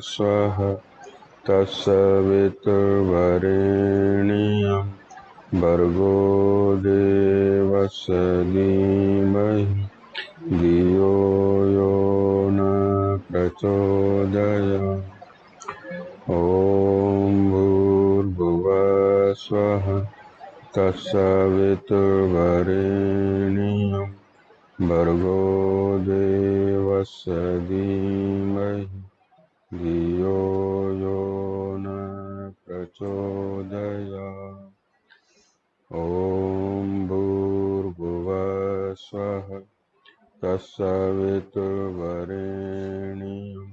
स्वः तत्सवितुर्वरेण्यं भर्गो देवस्य धीमहि धियो यो न प्रचोदयात्। ॐ भूर्भुवः स्वः तत्सवितुर्वरेण्यं भर्गो देवस्य धीमहि धियो यो न प्रचोदयात्। ॐ भूर्भुवः स्वः तत्सवितुर्वरेण्यं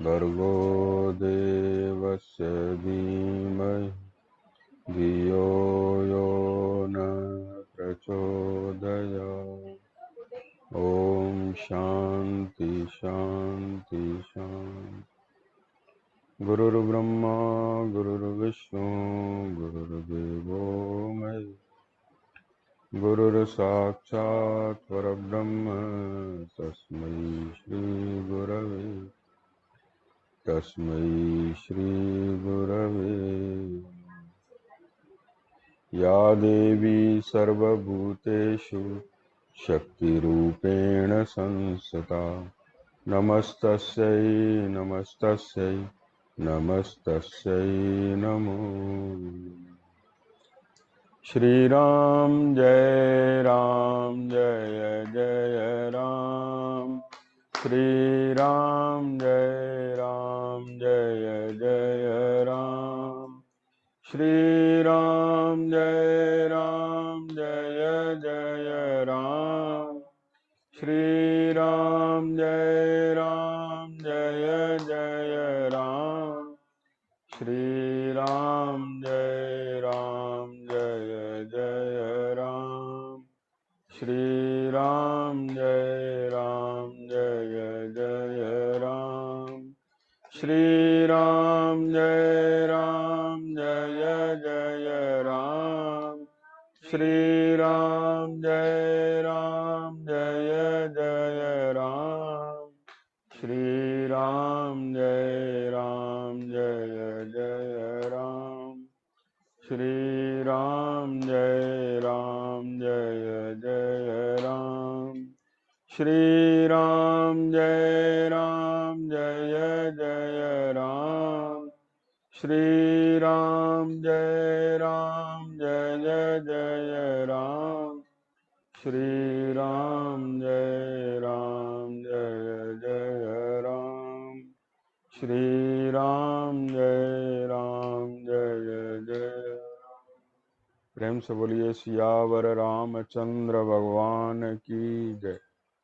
भर्गो देवस्य धीमहि धियो यो न प्रचोदयात्। ॐ शान्ति शान्ति शान्ति। गुरुर्ब्रह्मा गुरुर्विष्णु गुरुर्देवो महेश्वरः गुरुर्साक्षात् परब्रह्म तस्मै श्रीगुरवे। या देवी सर्वभूतेषु शक्तिरूपेण संस्थिता नमस्तस्यै नमस्तस्यै नमस्तस्यै नमो श्रीराम जय जय राम श्रीराम जय जय राम श्रीराम जय जय राम श्रीराम जय जय राम श्रीराम जय जय राम श्रीराम जय जय राम श्रीराम जय जय राम श्रीराम जय जय राम श्रीराम जय जय राम श्रीराम जय जय राम श्रीराम जय जय राम श्रीराम जय जय राम श्रीराम जय जय राम श्रीराम जय जय। प्रेम से बोलिए सियावर रामचंद्र भगवान की जय।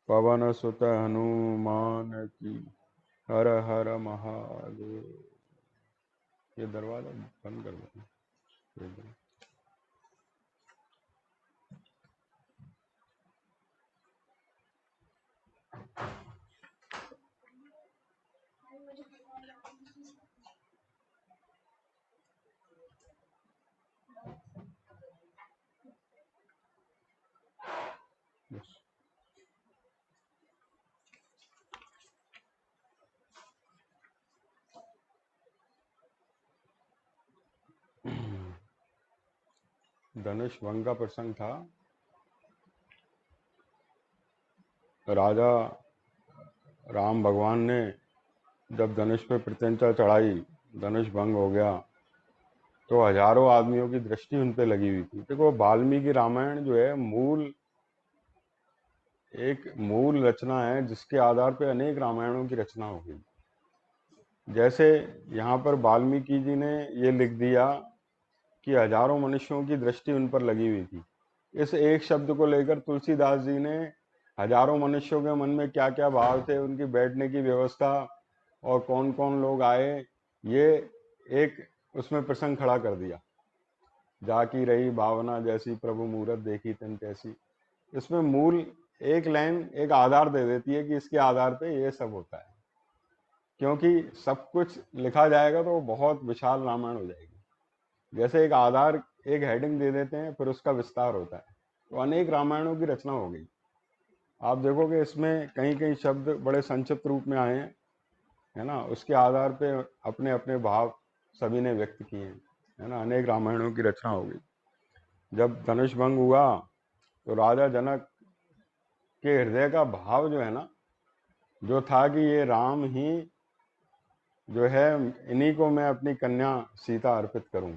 पवन सुत हनुमान की। हर हर महादेव। ये दरवाजा बंद कर दो। धनुष भंग का प्रसंग था। राजा राम भगवान ने जब धनुष पे प्रत्यंचा चढ़ाई, धनुष भंग हो गया, तो हजारों आदमियों की दृष्टि उन पे लगी हुई थी। देखो वाल्मीकि रामायण जो है एक मूल रचना है जिसके आधार पे अनेक रामायणों की रचना हो गई। जैसे यहाँ पर वाल्मीकि जी ने ये लिख दिया कि हजारों मनुष्यों की दृष्टि उन पर लगी हुई थी। इस एक शब्द को लेकर तुलसीदास जी ने हजारों मनुष्यों के मन में क्या क्या भाव थे, उनकी बैठने की व्यवस्था और कौन कौन लोग आए, ये एक उसमें प्रसंग खड़ा कर दिया। जाकी रही भावना जैसी प्रभु मूरत देखी तन कैसी। इसमें मूल एक लाइन एक आधार दे देती है कि इसके आधार पे ये सब होता है। क्योंकि सब कुछ लिखा जाएगा तो वो बहुत विशाल रामायण हो जाएगी। जैसे एक आधार एक हेडिंग दे देते हैं, फिर उसका विस्तार होता है, तो अनेक रामायणों की रचना हो गई। आप देखोगे इसमें कई कई शब्द बड़े संक्षिप्त रूप में आए हैं, है ना। उसके आधार पे अपने अपने भाव सभी ने व्यक्त किए हैं, है ना। अनेक रामायणों की रचना हो गई। जब धनुष भंग हुआ तो राजा जनक के हृदय का भाव जो है ना, जो था कि ये राम ही जो है, इन्हीं को मैं अपनी कन्या सीता अर्पित करूं।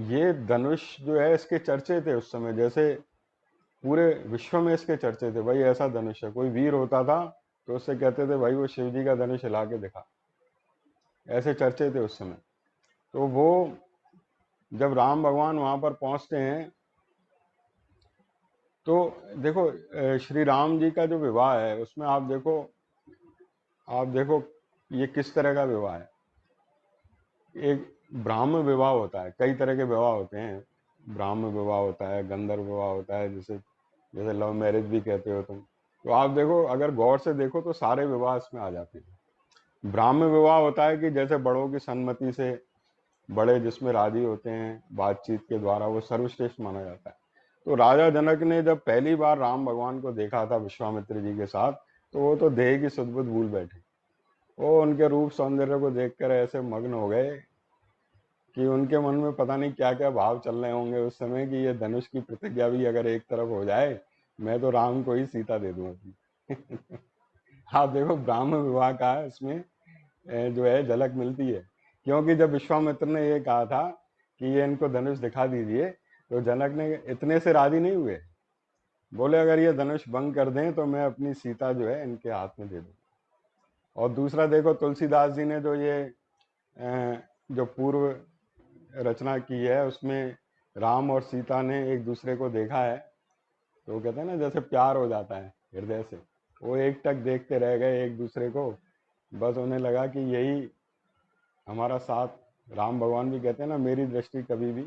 ये धनुष जो है इसके चर्चे थे उस समय, जैसे पूरे विश्व में इसके चर्चे थे। भाई ऐसा धनुष है, कोई वीर होता था तो उससे कहते थे भाई वो शिव जी का धनुष हिला के दिखा। ऐसे चर्चे थे उस समय। तो वो जब राम भगवान वहां पर पहुंचते हैं तो देखो श्री राम जी का जो विवाह है उसमें आप देखो ये किस तरह का विवाह है। एक ब्राह्म विवाह होता है, कई तरह के विवाह होते हैं। ब्राह्म विवाह होता है, गंधर्व विवाह होता है, जैसे जैसे लव मैरिज भी कहते हो तुम। तो आप देखो, अगर गौर से देखो तो सारे विवाह इसमें आ जाते हैं। ब्राह्म विवाह होता है कि जैसे बड़ों की सम्मति से, बड़े जिसमें राजी होते हैं बातचीत के द्वारा, वो सर्वश्रेष्ठ माना जाता है। तो राजा जनक ने जब पहली बार राम भगवान को देखा था विश्वामित्र जी के साथ, तो वो तो देह की सुध बुध भूल बैठे। वो उनके रूप सौंदर्य को देखकर ऐसे मग्न हो गए कि उनके मन में पता नहीं क्या क्या भाव चल रहे होंगे उस समय, कि ये धनुष की प्रतिज्ञा भी अगर एक तरफ हो जाए, मैं तो राम को ही सीता दे दूं अपनी। आप देखो ब्राह्म विवाह का इसमें जो है झलक मिलती है। क्योंकि जब विश्वामित्र ने ये कहा था कि ये इनको धनुष दिखा दीजिए, तो जनक ने इतने से राजी नहीं हुए। बोले अगर ये धनुष भंग कर दें तो मैं अपनी सीता जो है इनके हाथ में दे दूं। और दूसरा देखो, तुलसीदास जी ने जो ये जो पूर्व रचना की है उसमें राम और सीता ने एक दूसरे को देखा है, तो वो कहते हैं ना जैसे प्यार हो जाता है हृदय से। वो एक टक देखते रह गए एक दूसरे को, बस उन्हें लगा कि यही हमारा साथ। राम भगवान भी कहते हैं ना, मेरी दृष्टि कभी भी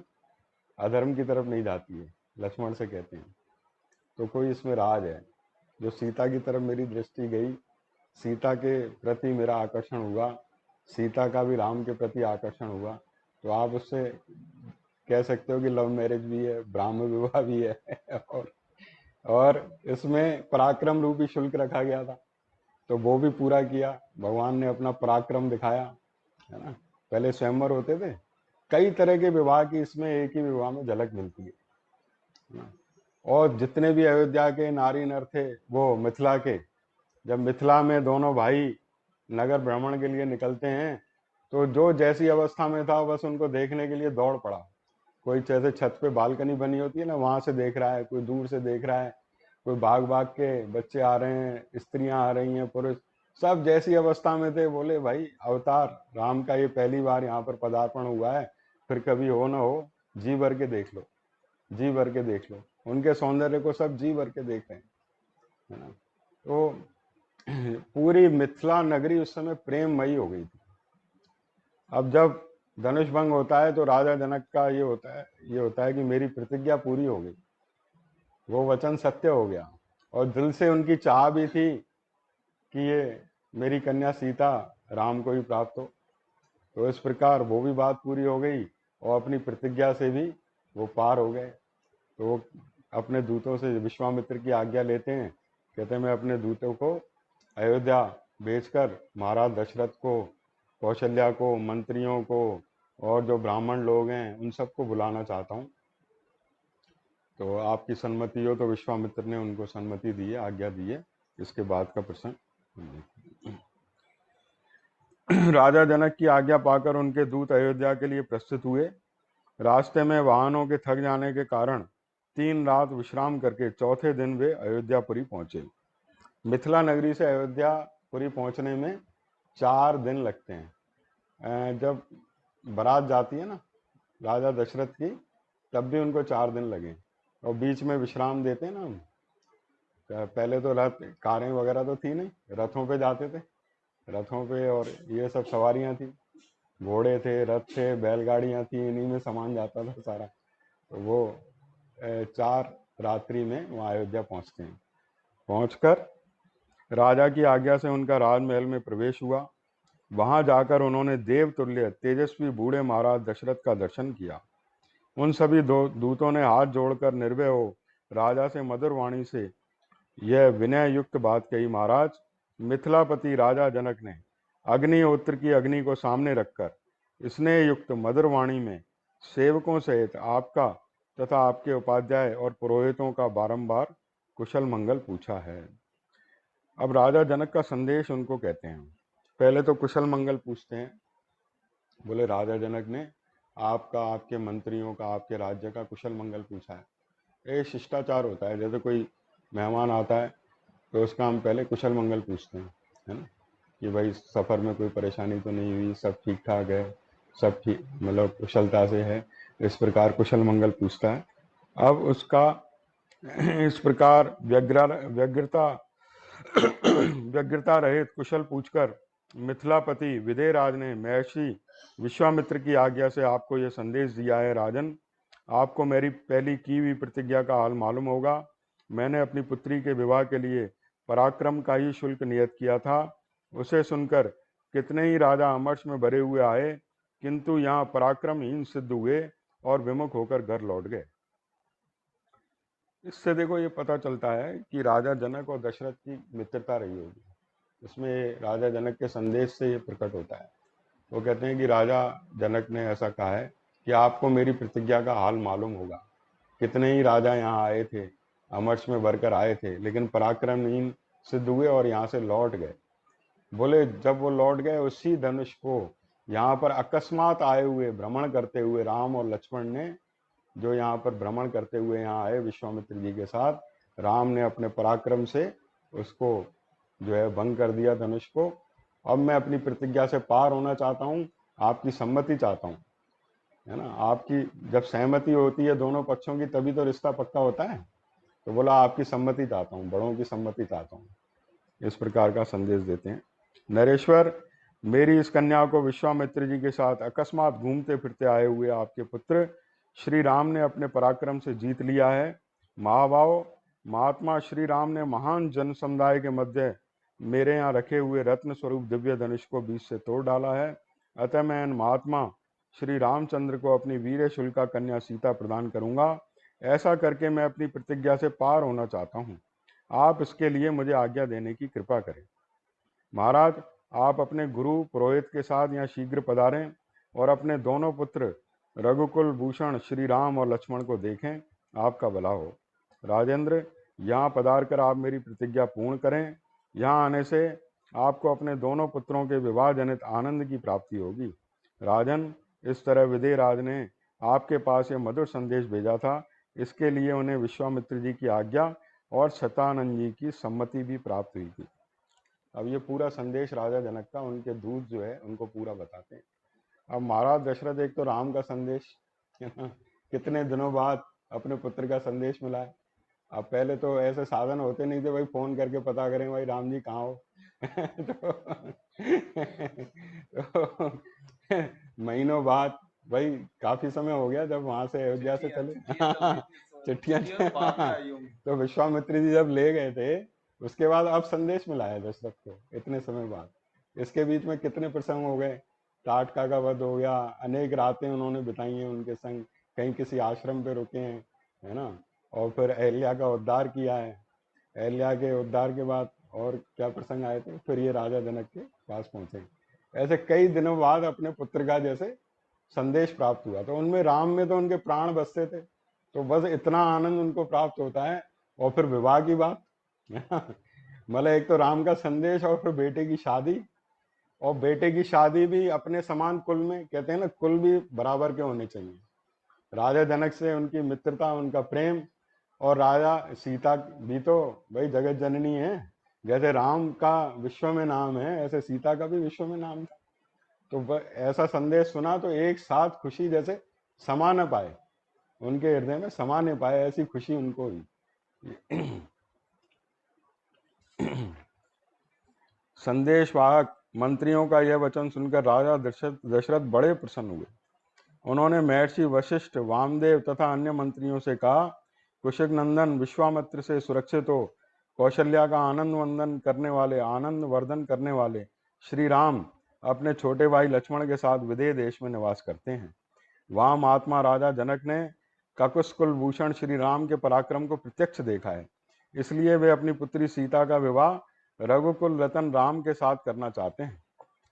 अधर्म की तरफ नहीं जाती है, लक्ष्मण से कहते हैं। तो कोई इसमें राज है, जो सीता की तरफ मेरी दृष्टि गई, सीता के प्रति मेरा आकर्षण हुआ, सीता का भी राम के प्रति आकर्षण हुआ, तो आप उससे कह सकते हो कि लव मैरिज भी है, ब्राह्म विवाह भी है। और इसमें पराक्रम रूपी शुल्क रखा गया था, तो वो भी पूरा किया। भगवान ने अपना पराक्रम दिखाया, है ना। पहले स्वयंवर होते थे। कई तरह के विवाह की इसमें एक ही विवाह में झलक मिलती है ना। और जितने भी अयोध्या के नारी नर थे, वो मिथिला के, जब मिथिला में दोनों भाई नगर भ्रमण के लिए निकलते हैं, तो जो जैसी अवस्था में था बस उनको देखने के लिए दौड़ पड़ा। कोई जैसे छत पे बालकनी बनी होती है ना, वहां से देख रहा है, कोई दूर से देख रहा है, कोई भाग भाग के बच्चे आ रहे हैं, स्त्रियां आ रही हैं, पुरुष सब जैसी अवस्था में थे। बोले भाई अवतार राम का ये पहली बार यहाँ पर पदार्पण हुआ है, फिर कभी हो ना हो, जी भर के देख लो, जी भर के देख लो। उनके सौंदर्य को सब जी भर के देख रहे हैं, है ना। तो पूरी मिथिला नगरी उस समय प्रेममयी हो गई थी। अब जब धनुष भंग होता है तो राजा जनक का ये होता है कि मेरी प्रतिज्ञा पूरी हो गई, वो वचन सत्य हो गया। और दिल से उनकी चाह भी थी कि ये मेरी कन्या सीता राम को ही प्राप्त हो। तो इस प्रकार वो भी बात पूरी हो गई, और अपनी प्रतिज्ञा से भी वो पार हो गए। तो वो अपने दूतों से विश्वामित्र की आज्ञा लेते हैं, कहते हैं मैं अपने दूतों को अयोध्या भेजकर महाराज दशरथ को, कौशल्या को, मंत्रियों को, और जो ब्राह्मण लोग हैं उन सबको बुलाना चाहता हूँ। तो आपकी सम्मति हो। तो विश्वामित्र ने उनको सम्मति दी है, आज्ञा दी है। इसके बाद का प्रसंग। राजा जनक की आज्ञा पाकर उनके दूत अयोध्या के लिए प्रस्थित हुए। रास्ते में वाहनों के थक जाने के कारण 3 रात विश्राम करके चौथे दिन वे अयोध्यापुरी पहुंचे। मिथिला नगरी से अयोध्यापुरी पहुंचने में 4 दिन लगते हैं। जब बारात जाती है ना राजा दशरथ की, तब भी उनको 4 दिन लगे, और बीच में विश्राम देते हैं ना हम। पहले तो रथ कारें वगैरह तो थी नहीं, रथों पे जाते थे, रथों पे, और ये सब सवारियां थी, घोड़े थे, रथ थे, बैलगाड़ियां थी, इन्हीं में सामान जाता था सारा। तो वो 4 रात्रि में वहाँ अयोध्या पहुँचते हैं। पहुँचकर राजा की आज्ञा से उनका राजमहल में प्रवेश हुआ। वहां जाकर उन्होंने देवतुल्य तेजस्वी बूढ़े महाराज दशरथ का दर्शन किया। उन सभी दूतों ने हाथ जोड़कर निर्भय हो राजा से मधुर वाणी से यह विनय युक्त बात कही, महाराज, मिथिलापति राजा जनक ने अग्निहोत्र की अग्नि को सामने रखकर स्नेह युक्त मधुर वाणी में सेवकों सहित आपका तथा आपके उपाध्याय और पुरोहितों का बारंबार कुशल मंगल पूछा है। अब राजा जनक का संदेश उनको कहते हैं। पहले तो कुशल मंगल पूछते हैं। बोले राजा जनक ने आपका, आपके मंत्रियों का, आपके राज्य का कुशल मंगल पूछा है। ये शिष्टाचार होता है, जैसे कोई मेहमान आता है तो उसका हम पहले कुशल मंगल पूछते हैं, है ना, कि भाई सफ़र में कोई परेशानी तो नहीं हुई, सब ठीक ठाक है, सब ठीक, मतलब कुशलता से है, इस प्रकार कुशल मंगल पूछता है। अब उसका इस प्रकार व्यग्रता रहित कुशल पूछकर मिथिलापति विदेहराज ने महर्षि विश्वामित्र की आज्ञा से आपको यह संदेश दिया है। राजन, आपको मेरी पहली की हुई प्रतिज्ञा का हाल मालूम होगा। मैंने अपनी पुत्री के विवाह के लिए पराक्रम का ही शुल्क नियत किया था। उसे सुनकर कितने ही राजा अमर्ष में भरे हुए आए, किंतु यहाँ पराक्रमहीन सिद्ध हुए और विमुख होकर घर लौट गए। इससे देखो ये पता चलता है कि राजा जनक और दशरथ की मित्रता रही होगी। इसमें राजा जनक के संदेश से ये प्रकट होता है। वो कहते हैं कि राजा जनक ने ऐसा कहा है कि आपको मेरी प्रतिज्ञा का हाल मालूम होगा। कितने ही राजा यहाँ आए थे, अमर्ष में भरकर आए थे, लेकिन पराक्रमहीन सिद्ध हुए और यहाँ से लौट गए। बोले जब वो लौट गए, उसी धनुष को यहाँ पर अकस्मात आए हुए, भ्रमण करते हुए राम और लक्ष्मण ने, जो यहाँ पर भ्रमण करते हुए यहाँ आए विश्वामित्र जी के साथ, राम ने अपने पराक्रम से उसको जो है भंग कर दिया, धनुष को। अब मैं अपनी प्रतिज्ञा से पार होना चाहता हूँ, आपकी सम्मति चाहता हूँ, है ना। आपकी जब सहमति होती है दोनों पक्षों की, तभी तो रिश्ता पक्का होता है। तो बोला आपकी सम्मति चाहता हूँ, बड़ों की सम्मति चाहता हूँ, इस प्रकार का संदेश देते हैं। नरेश्वर, मेरी इस कन्या को विश्वामित्र जी के साथ अकस्मात घूमते फिरते आए हुए आपके पुत्र श्री राम ने अपने पराक्रम से जीत लिया है। महाभाव, महात्मा श्री राम ने महान जन समुदाय के मध्य मेरे यहाँ रखे हुए रत्न स्वरूप दिव्य धनुष को बीच से तोड़ डाला है। अतः मैं महात्मा श्री रामचंद्र को अपनी वीर शुल्का कन्या सीता प्रदान करूंगा। ऐसा करके मैं अपनी प्रतिज्ञा से पार होना चाहता हूँ। आप इसके लिए मुझे आज्ञा देने की कृपा करें। महाराज, आप अपने गुरु पुरोहित के साथ यहाँ शीघ्र पधारें और अपने दोनों पुत्र रघुकुल भूषण श्री राम और लक्ष्मण को देखें, आपका भला हो। राजेंद्र, यहाँ पधार कर आप मेरी प्रतिज्ञा पूर्ण करें। यहाँ आने से आपको अपने दोनों पुत्रों के विवाह जनित आनंद की प्राप्ति होगी। राजन, इस तरह विदेहराज ने आपके पास यह मधुर संदेश भेजा था। इसके लिए उन्हें विश्वामित्र जी की आज्ञा और शतानंद जी की सम्मति भी प्राप्त हुई थी। अब ये पूरा संदेश राजा जनक का उनके दूत जो है उनको पूरा बताते हैं। अब महाराज दशरथ, एक तो राम का संदेश, है ना, कितने दिनों बाद अपने पुत्र का संदेश मिला है। अब पहले तो ऐसे साधन होते नहीं थे भाई फोन करके पता करें भाई राम जी कहाँ हो। तो महीनों बाद, भाई काफी समय हो गया जब वहां से अयोध्या से चले, चिट्ठियां तो विश्वामित्र जी जब ले गए थे, उसके बाद अब संदेश मिला है दशरथ को इतने समय बाद। इसके बीच में कितने प्रसंग हो गए, ताटका का वध हो गया, अनेक रातें उन्होंने बिताई हैं उनके संग, कहीं किसी आश्रम पे रुके हैं, है ना, और फिर अहल्या का उद्धार किया है। अहल्या के उद्धार के बाद और क्या प्रसंग आए थे, फिर ये राजा जनक के पास पहुंचे। ऐसे कई दिनों बाद अपने पुत्र का जैसे संदेश प्राप्त हुआ, तो उनमें राम में तो उनके प्राण बसते थे, तो बस इतना आनंद उनको प्राप्त होता है। और फिर विवाह की बात, मतलब एक तो राम का संदेश और फिर बेटे की शादी, और बेटे की शादी भी अपने समान कुल में, कहते हैं ना कुल भी बराबर के होने चाहिए। राजा जनक से उनकी मित्रता, उनका प्रेम, और राजा सीता भी तो भाई जगत जननी है। जैसे राम का विश्व में नाम है, ऐसे सीता का भी विश्व में नाम था। तो ऐसा संदेश सुना तो एक साथ खुशी जैसे समा न पाए, उनके हृदय में समा नहीं पाए, ऐसी खुशी उनको हुई। संदेशवाहक मंत्रियों का यह वचन सुनकर राजा दशरथ बड़े प्रसन्न हुए। उन्होंने महर्षि वशिष्ठ, वामदेव तथा अन्य मंत्रियों से कहा, कुशिक नंदन विश्वामित्र से सुरक्षित हो, कौशल्या का आनंद वर्धन करने वाले श्री राम अपने छोटे भाई लक्ष्मण के साथ विदेह देश में निवास करते हैं। वहां महात्मा राजा जनक ने काकुस्कुल भूषण श्री राम के पराक्रम को प्रत्यक्ष देखा है, इसलिए वे अपनी पुत्री सीता का विवाह रघुकुल रतन राम के साथ करना चाहते हैं।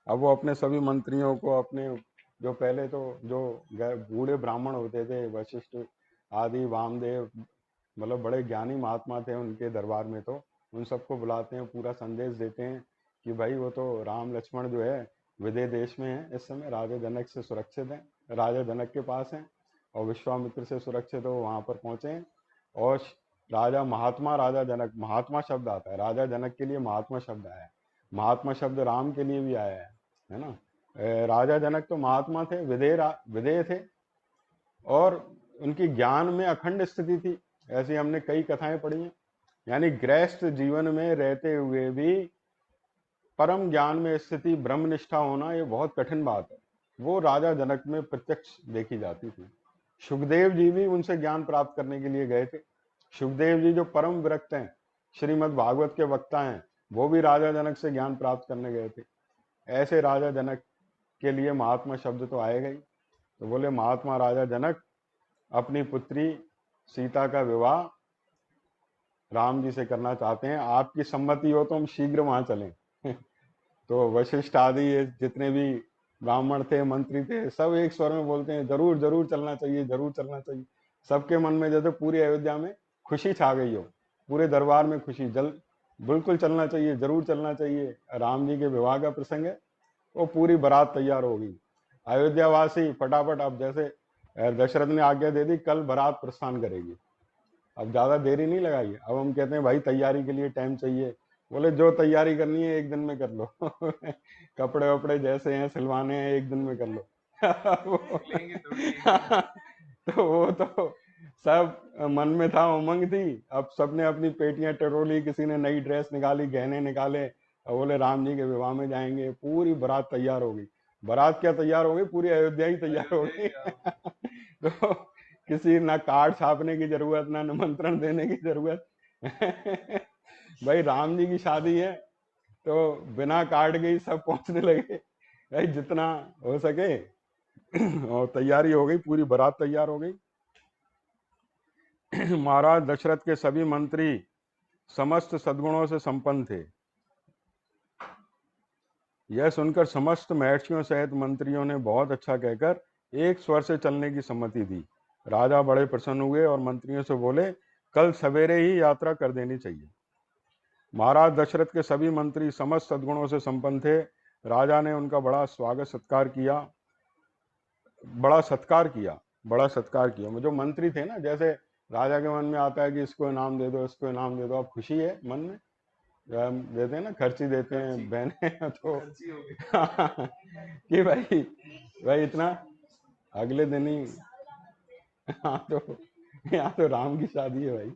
अब वो अपने सभी मंत्रियों को, अपने जो पहले तो जो बूढ़े ब्राह्मण होते थे, वशिष्ठ आदि, वामदेव, मतलब बड़े ज्ञानी महात्मा थे उनके दरबार में, तो उन सबको बुलाते हैं, पूरा संदेश देते हैं कि भाई वो तो राम लक्ष्मण जो है विदेह देश में है, इस समय राजा जनक से सुरक्षित हैं, राजा जनक के पास हैं, और विश्वामित्र से सुरक्षित हो वहां पर पहुंचे। और राजा जनक, महात्मा शब्द आता है, राजा जनक के लिए महात्मा शब्द आया है, महात्मा शब्द राम के लिए भी आया है ना। राजा जनक तो महात्मा थे, विदेह थे, और उनकी ज्ञान में अखंड स्थिति थी। ऐसी हमने कई कथाएं पढ़ी हैं। यानी गृहस्थ जीवन में रहते हुए भी परम ज्ञान में स्थिति, ब्रह्मनिष्ठा होना, ये बहुत कठिन बात है। वो राजा जनक में प्रत्यक्ष देखी जाती थी। सुखदेव जी भी उनसे ज्ञान प्राप्त करने के लिए गए थे। सुखदेव जी जो परम विरक्त हैं, श्रीमद् भागवत के वक्ता हैं, वो भी राजा जनक से ज्ञान प्राप्त करने गए थे। ऐसे राजा जनक के लिए महात्मा शब्द तो आएगा ही। तो बोले महात्मा राजा जनक अपनी पुत्री सीता का विवाह राम जी से करना चाहते हैं, आपकी सम्मति हो तो हम शीघ्र वहां चलें। तो वशिष्ठ आदि ये जितने भी ब्राह्मण थे, मंत्री थे, सब एक स्वर में बोलते हैं जरूर जरूर चलना चाहिए, जरूर चलना चाहिए। सबके मन में जैसे पूरी अयोध्या में खुशी छा गई हो, पूरे दरबार में खुशी, बिल्कुल चलना चाहिए, जरूर चलना चाहिए। राम जी के विवाह का प्रसंग है, वो पूरी बारात तैयार होगी। अयोध्यावासी फटाफट, अब जैसे दशरथ ने आज्ञा दे दी, कल बारात प्रस्थान करेगी, अब ज्यादा देरी नहीं लगाई। अब हम कहते हैं भाई तैयारी के लिए टाइम चाहिए, बोले जो तैयारी करनी है एक दिन में कर लो। कपड़े वपड़े जैसे हैं सिलवाने हैं, एक दिन में कर लो। तो वो तो सब मन में था, उमंग थी। अब सबने अपनी पेटियां टटोली, किसी ने नई ड्रेस निकाली, गहने निकाले, और बोले राम जी के विवाह में जाएंगे। पूरी बारात तैयार हो गई। बारात क्या तैयार हो गई, पूरी अयोध्या ही तैयार हो गई। तो किसी ना कार्ड छापने की जरूरत, ना निमंत्रण देने की जरूरत। भाई राम जी की शादी है, तो बिना कार्ड के ही सब पहुंचने लगे, भाई जितना हो सके। और तैयारी हो गई, पूरी बारात तैयार हो गई। महाराज दशरथ के सभी मंत्री समस्त सद्गुणों से संपन्न थे। यह सुनकर समस्त महर्षियों सहित मंत्रियों ने बहुत अच्छा कहकर एक स्वर से चलने की सम्मति दी। राजा बड़े प्रसन्न हुए और मंत्रियों से बोले, कल सवेरे ही यात्रा कर देनी चाहिए। महाराज दशरथ के सभी मंत्री समस्त सद्गुणों से संपन्न थे। राजा ने उनका बड़ा सत्कार किया। जो मंत्री थे ना, जैसे राजा के मन में आता है कि इसको इनाम दे दो, इसको इनाम दे दो, अब खुशी है मन में, देते हैं ना, खर्ची देते हैं बहने। तो कि भाई इतना अगले दिन ही। हाँ, तो यहाँ तो राम की शादी है भाई,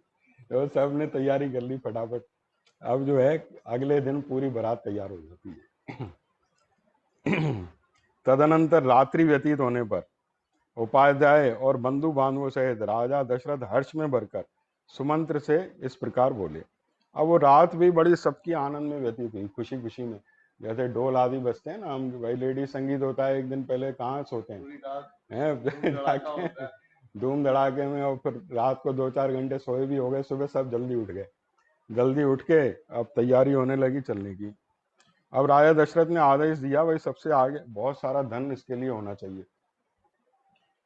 तो सब ने तैयारी कर ली फटाफट। अब जो है अगले दिन पूरी बारात तैयार हो जाती है। तदनंतर रात्रि व्यतीत होने पर उपाध्याय और बंधु बांधवों सहित राजा दशरथ हर्ष में भरकर सुमंत्र से इस प्रकार बोले। अब वो रात भी बड़ी सबकी आनंद में व्यतीत हुई, खुशी खुशी में। जैसे ढोल आदि बजते हैं ना, हम भाई लेडी संगीत होता है, एक दिन पहले कहाँ सोते हैं, धूम धड़ाके में, और फिर रात को 2-4 घंटे सोए भी हो गए, सुबह सब जल्दी उठ गए। जल्दी उठ के अब तैयारी होने लगी चलने की। अब राजा दशरथ ने आदेश दिया, भाई सबसे आगे बहुत सारा धन इसके लिए होना चाहिए,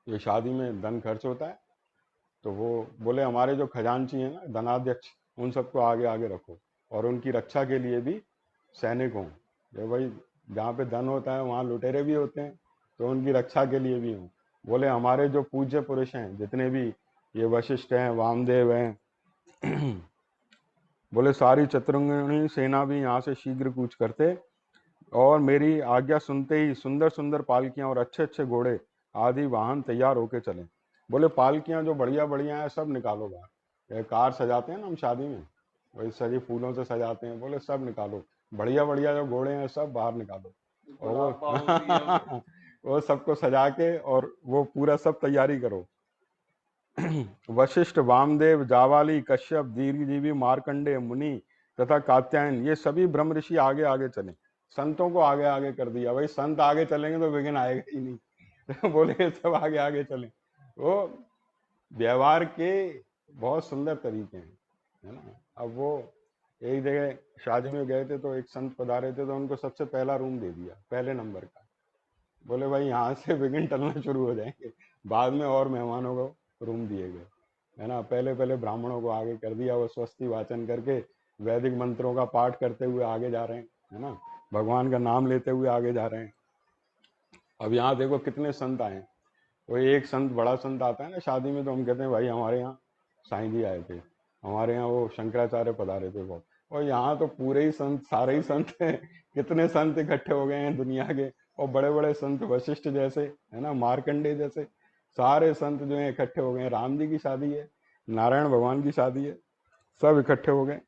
ये शादी में धन खर्च होता है। तो वो बोले हमारे जो खजांची हैं ना, धनाध्यक्ष, उन सबको आगे आगे रखो, और उनकी रक्षा के लिए भी सैनिक हों। ये भाई जहाँ पे धन होता है वहाँ लुटेरे भी होते हैं, तो उनकी रक्षा के लिए भी हूँ। बोले हमारे जो पूज्य पुरुष हैं जितने भी, ये वशिष्ठ हैं, वामदेव हैं, बोले सारी चतुरंगिणी सेना भी यहाँ से शीघ्र कूच करते, और मेरी आज्ञा सुनते ही सुंदर सुंदर पालकियां और अच्छे अच्छे घोड़े आदि वाहन तैयार होके चले। बोले पालकियां जो बढ़िया बढ़िया हैं सब निकालो बाहर। ये कार सजाते हैं ना हम शादी में, वही सजी फूलों से सजाते हैं, बोले सब निकालो, बढ़िया बढ़िया जो घोड़े हैं सब बाहर निकालो। और वो वो सबको सजा के और वो पूरा सब तैयारी करो। वशिष्ठ, वामदेव, जावाली, कश्यप, दीर्घजीवी, मार्कंडे मुनि तथा कात्यायन, ये सभी ब्रह्म ऋषि आगे आगे चले। संतों को आगे आगे कर दिया, भाई संत आगे चलेंगे तो विघ्न आएगा ही नहीं। बोले ये सब आगे आगे चले। वो व्यवहार के बहुत सुंदर तरीके हैं, है ना। अब वो एक जगह शादी में गए थे, तो एक संत पधारे थे, तो उनको सबसे पहला रूम दे दिया, पहले नंबर का। बोले भाई यहाँ से विघ्न टलना शुरू हो जाएंगे। बाद में और मेहमानों को रूम दिए गए, है ना। पहले पहले ब्राह्मणों को आगे कर दिया, वो स्वस्ति वाचन करके वैदिक मंत्रों का पाठ करते हुए आगे जा रहे हैं, है ना, भगवान का नाम लेते हुए आगे जा रहे हैं। अब यहाँ देखो कितने संत आए। वो एक संत, बड़ा संत आता है ना शादी में, तो हम कहते हैं भाई हमारे यहाँ साईं जी आए थे, हमारे यहाँ वो शंकराचार्य पधारे थे बहुत। और यहाँ तो पूरे ही संत, सारे ही संत हैं। कितने संत इकट्ठे हो गए हैं दुनिया के, और बड़े बड़े संत, वशिष्ठ जैसे, है ना, मार्कंडे जैसे, सारे संत जो है इकट्ठे हो गए हैं। राम जी की शादी है, नारायण भगवान की शादी है, सब इकट्ठे हो गए।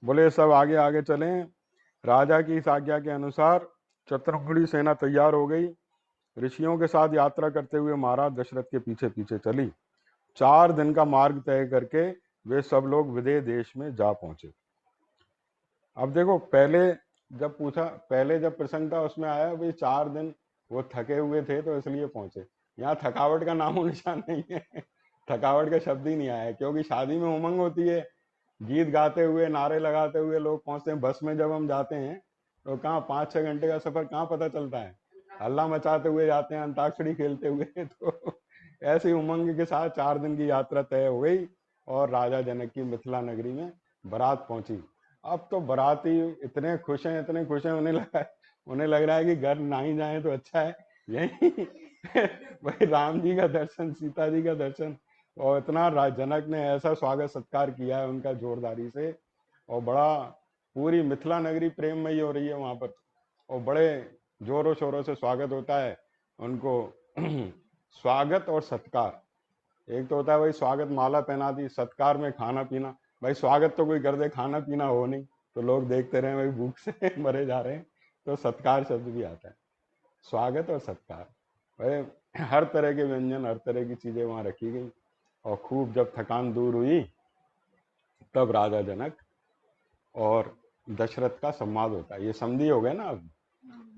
बोले सब आगे आगे चले। राजा की इस आज्ञा के अनुसार चतुर्मुखी सेना तैयार हो गई। ऋषियों के साथ यात्रा करते हुए महाराज दशरथ के पीछे पीछे चली। 4 दिन का मार्ग तय करके वे सब लोग विदेह देश में जा पहुंचे। अब देखो पहले जब प्रसंग था उसमें आया भाई 4 दिन वो थके हुए थे तो इसलिए पहुंचे। यहाँ थकावट का नामो निशान नहीं है। थकावट का शब्द ही नहीं आया, क्योंकि शादी में उमंग होती है, गीत गाते हुए नारे लगाते हुए लोग पहुंचते हैं। बस में जब हम जाते हैं तो कहाँ 5-6 घंटे का सफर कहाँ पता चलता है, हल्ला मचाते हुए जाते हैं, अंताक्षरी खेलते हुए। तो ऐसी उमंग के साथ 4 दिन की यात्रा तय हो गई, और राजा जनक की मिथिला नगरी में बारात पहुंची। अब तो बाराती इतने खुश हैं, इतने खुश हैं, उन्हें लग रहा है कि घर ना ही जाए तो अच्छा है, यही भाई राम जी का दर्शन, सीता जी का दर्शन। और इतना जनक ने ऐसा स्वागत सत्कार किया है उनका जोरदारी से, और बड़ा पूरी मिथिला नगरी प्रेममयी हो रही है वहां पर, और बड़े जोरों शोरों से स्वागत होता है उनको। स्वागत और सत्कार, एक तो होता है भाई स्वागत माला पहना दी, सत्कार में खाना पीना। भाई स्वागत तो कोई कर दे, खाना पीना हो नहीं तो लोग देखते रहे भाई भूख से मरे जा रहे हैं, तो सत्कार शब्द भी आता है, स्वागत और सत्कार। भाई हर तरह के व्यंजन, हर तरह की चीजें वहां रखी गई। और खूब जब थकान दूर हुई, तब राजा जनक और दशरथ का संवाद होता है। ये समधी हो गए ना, अब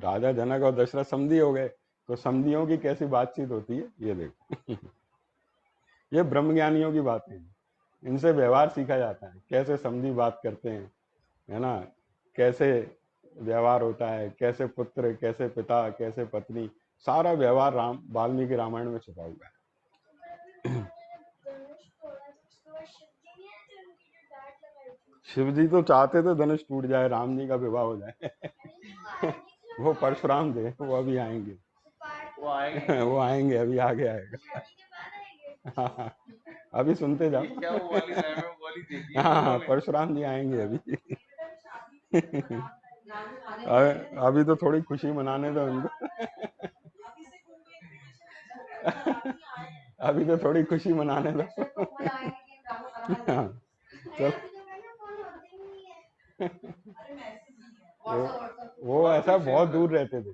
राजा जनक और दशरथ समधी हो गए, तो समधियों की कैसी बातचीत होती है ये देखो। ये ब्रह्मज्ञानियों की बातें हैं, इनसे व्यवहार सीखा जाता है, कैसे समधी बात करते हैं, है ना, कैसे व्यवहार होता है, कैसे पुत्र, कैसे पिता, कैसे पत्नी, सारा व्यवहार राम वाल्मीकि रामायण में छुपा हुआ है। शिव जी तो चाहते थे धनुष टूट जाए, राम जी का विवाह हो जाए। वो परशुराम थे, वो अभी आएंगे। वो आएंगे अभी, आगे आएगा। हाँ, अभी सुनते जाओ। हाँ, परशुराम जी आएंगे अभी। अभी तो थोड़ी खुशी मनाने दो उनको। अभी तो थोड़ी खुशी मनाने दो। हाँ, चल। वो ऐसा बहुत दूर रहते थे,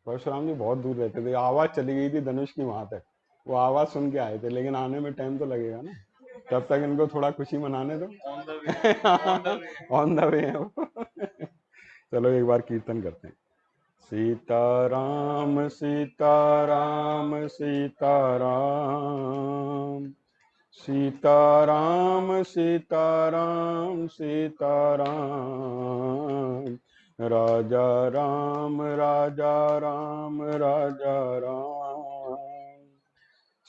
परशुराम जी बहुत दूर रहते थे। आवाज चली गई थी धनुष की वहां तक, वो आवाज सुन के आए थे, लेकिन आने में टाइम तो लगेगा ना, तब तक इनको थोड़ा खुशी मनाने दो। ऑन द वे है वो। चलो एक बार कीर्तन करते हैं। सीताराम सीताराम सीताराम, सीताराम सीताराम सीताराम, राजा राम राजा राम राजा राम,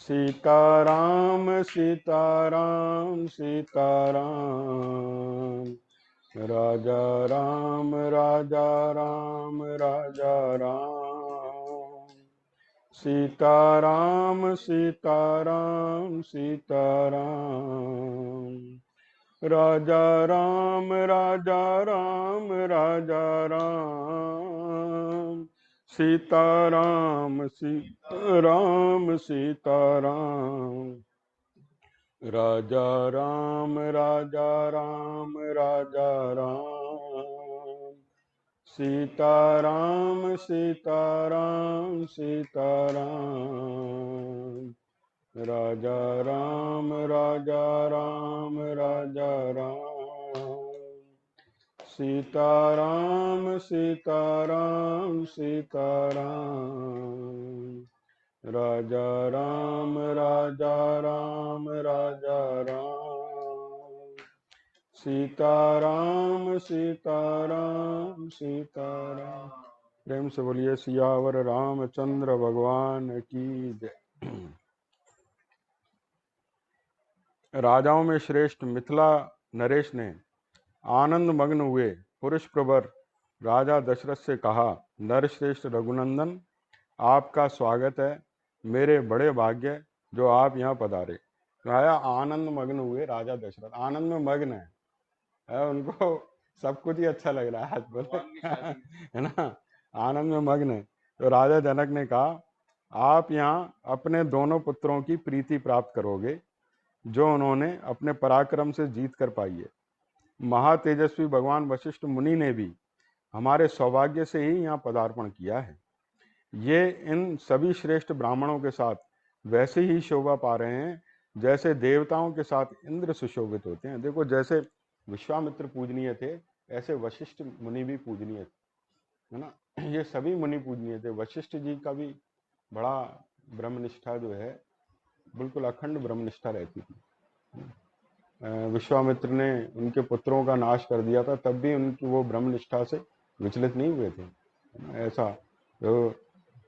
सीताराम सीताराम सीताराम, राजा राम राजा राम राजा राम, सीताराम सीताराम सीताराम, राजा राम राजा राम राजा राम, सीताराम सीताराम सीताराम, राजा राम राजा राम राजा राम, सीताराम सीताराम सीताराम, राजा राम राजा राम राजा राम, सीताराम सीताराम सीताराम, राजा राम राजा राम राजा राम, सीताराम सीताराम सीताराम। प्रेम से बोलिए सियावर रामचंद्र भगवान की जय। राजाओं में श्रेष्ठ मिथिला नरेश ने आनंद मग्न हुए पुरुष प्रवर राजा दशरथ से कहा, नरश्रेष्ठ रघुनंदन, आपका स्वागत है। मेरे बड़े भाग्य जो आप यहाँ पधारे। आया आनंद मग्न हुए राजा दशरथ, आनंद में मग्न है, उनको सब कुछ ही अच्छा लग रहा है आज बोले है ना, आनंद में मग्न है। तो राजा जनक ने कहा, आप यहाँ अपने दोनों पुत्रों की प्रीति प्राप्त करोगे जो उन्होंने अपने पराक्रम से जीत कर पाई है। महातेजस्वी भगवान वशिष्ठ मुनि ने भी हमारे सौभाग्य से ही यहाँ पदार्पण किया है। ये इन सभी श्रेष्ठ ब्राह्मणों के साथ वैसे ही शोभा पा रहे हैं जैसे देवताओं के साथ इंद्र सुशोभित होते हैं। देखो, जैसे विश्वामित्र पूजनीय थे ऐसे वशिष्ठ मुनि भी पूजनीय थे, है ना। ये सभी मुनि पूजनीय थे। वशिष्ठ जी का भी बड़ा ब्रह्मनिष्ठा जो है बिल्कुल अखंड ब्रह्मनिष्ठा रहती थी। विश्वामित्र ने उनके पुत्रों का नाश कर दिया था, तब भी उनकी वो ब्रह्मनिष्ठा से विचलित नहीं हुए थे। ऐसा जो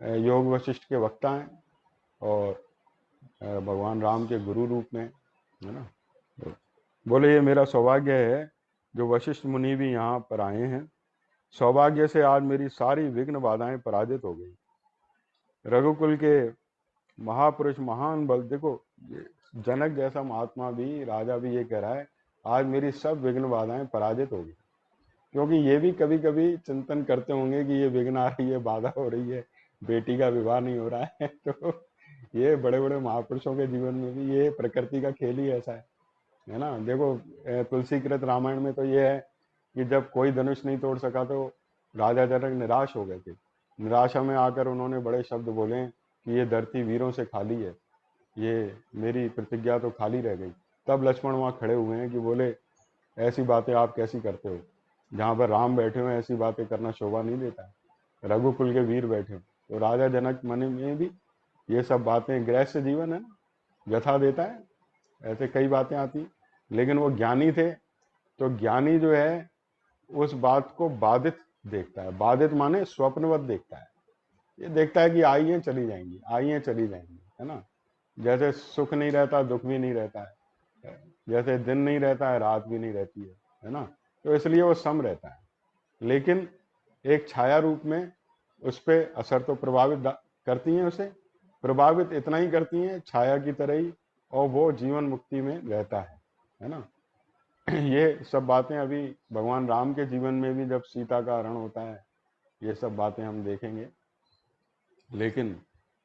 योग वशिष्ठ के वक्ता हैं और भगवान राम के गुरु रूप में, है ना। तो बोले, ये मेरा सौभाग्य है जो वशिष्ठ मुनि भी यहाँ पर आए हैं। सौभाग्य से आज मेरी सारी विघ्न बाधाएं पराजित हो गई। रघुकुल के महापुरुष महान बल, देखो जनक जैसा महात्मा भी, राजा भी ये कह रहा है, आज मेरी सब विघ्न बाधाएं पराजित हो गई। क्योंकि ये भी कभी कभी चिंतन करते होंगे कि ये विघ्न आ रही है, बाधा हो रही है, बेटी का विवाह नहीं हो रहा है। तो ये बड़े बड़े महापुरुषों के जीवन में भी ये प्रकृति का खेल ही ऐसा है ना। देखो, तुलसी कृत रामायण में तो ये है कि जब कोई धनुष नहीं तोड़ सका तो राजा जनक निराश हो गए थे। निराशा में आकर उन्होंने बड़े शब्द बोले कि ये धरती वीरों से खाली है, ये मेरी प्रतिज्ञा तो खाली रह गई। तब लक्ष्मण वहाँ खड़े हुए हैं कि बोले, ऐसी बातें आप कैसी करते हो, जहाँ पर राम बैठे हुए ऐसी बातें करना शोभा नहीं देता है, रघुकुल के वीर बैठे हो। तो राजा जनक मन में भी ये सब बातें, गृहस्थ जीवन है ना, व्यथा देता है, ऐसे कई बातें आती, लेकिन वो ज्ञानी थे। तो ज्ञानी जो है उस बात को बाधित देखता है। बाधित माने स्वप्नवत देखता है। ये देखता है कि आई है चली जाएंगी, आई है चली जाएंगी, है ना। जैसे सुख नहीं रहता दुख भी नहीं रहता है, जैसे दिन नहीं रहता है रात भी नहीं रहती है ना। तो इसलिए वो सम रहता है, लेकिन एक छाया रूप में उस पर असर तो प्रभावित करती हैं, उसे प्रभावित इतना ही करती हैं छाया की तरह ही, और वो जीवन मुक्ति में रहता है ना। ये सब बातें अभी भगवान राम के जीवन में भी जब सीता का हरण होता है, ये सब बातें हम देखेंगे। लेकिन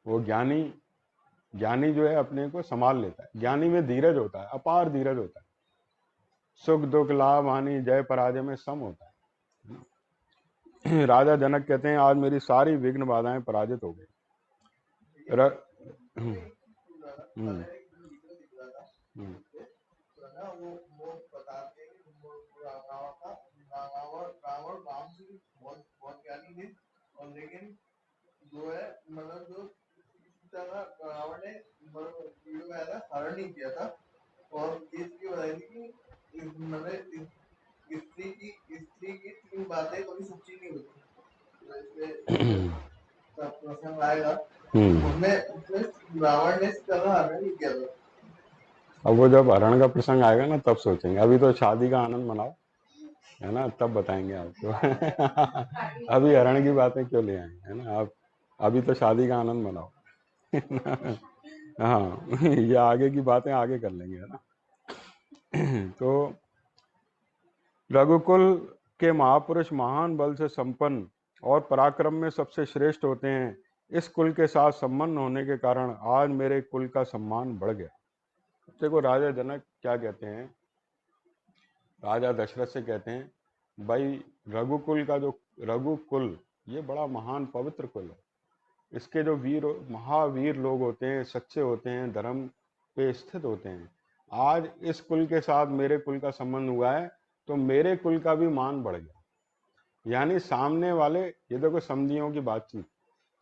वो ज्ञानी जो है अपने को संभाल लेता है। ज्ञानी में धीरज होता है, अपार धीरज होता है। सुख दुख लाभ हानि जय पराजय में सम होता है। राजा जनक कहते हैं, आज मेरी सारी विघ्न बाधाएं पराजित हो गई। लेकिन जो है मतलब जो रावण ने हरण नहीं किया था, और इसकी वजह थी कि मतलब स्त्री की तीन बातें कभी सच्ची नहीं होती। प्रसंग आएगा उसमें रावण ने हरण नहीं किया था। अब वो जब हरण का प्रसंग आएगा ना तब सोचेंगे, अभी तो शादी का आनंद मनाओ। है ना, तब बताएंगे आपको। अभी हरण की बातें क्यों ले आए, है ना, आप अभी तो शादी का आनंद मनाओ। हाँ, ये आगे की बातें आगे कर लेंगे, है ना। तो रघुकुल के महापुरुष महान बल से संपन्न और पराक्रम में सबसे श्रेष्ठ होते हैं। इस कुल के साथ संबंध होने के कारण आज मेरे कुल का सम्मान बढ़ गया। देखो राजा जनक क्या कहते हैं, राजा दशरथ से कहते हैं भाई रघुकुल का जो रघुकुल ये बड़ा महान पवित्र कुल है। इसके जो वीर महावीर लोग होते हैं, सच्चे होते हैं, धर्म पे स्थित होते हैं। आज इस कुल के साथ मेरे कुल का संबंध हुआ है तो मेरे कुल का भी मान बढ़ गया। यानी सामने वाले, ये देखो समधियों की बातचीत,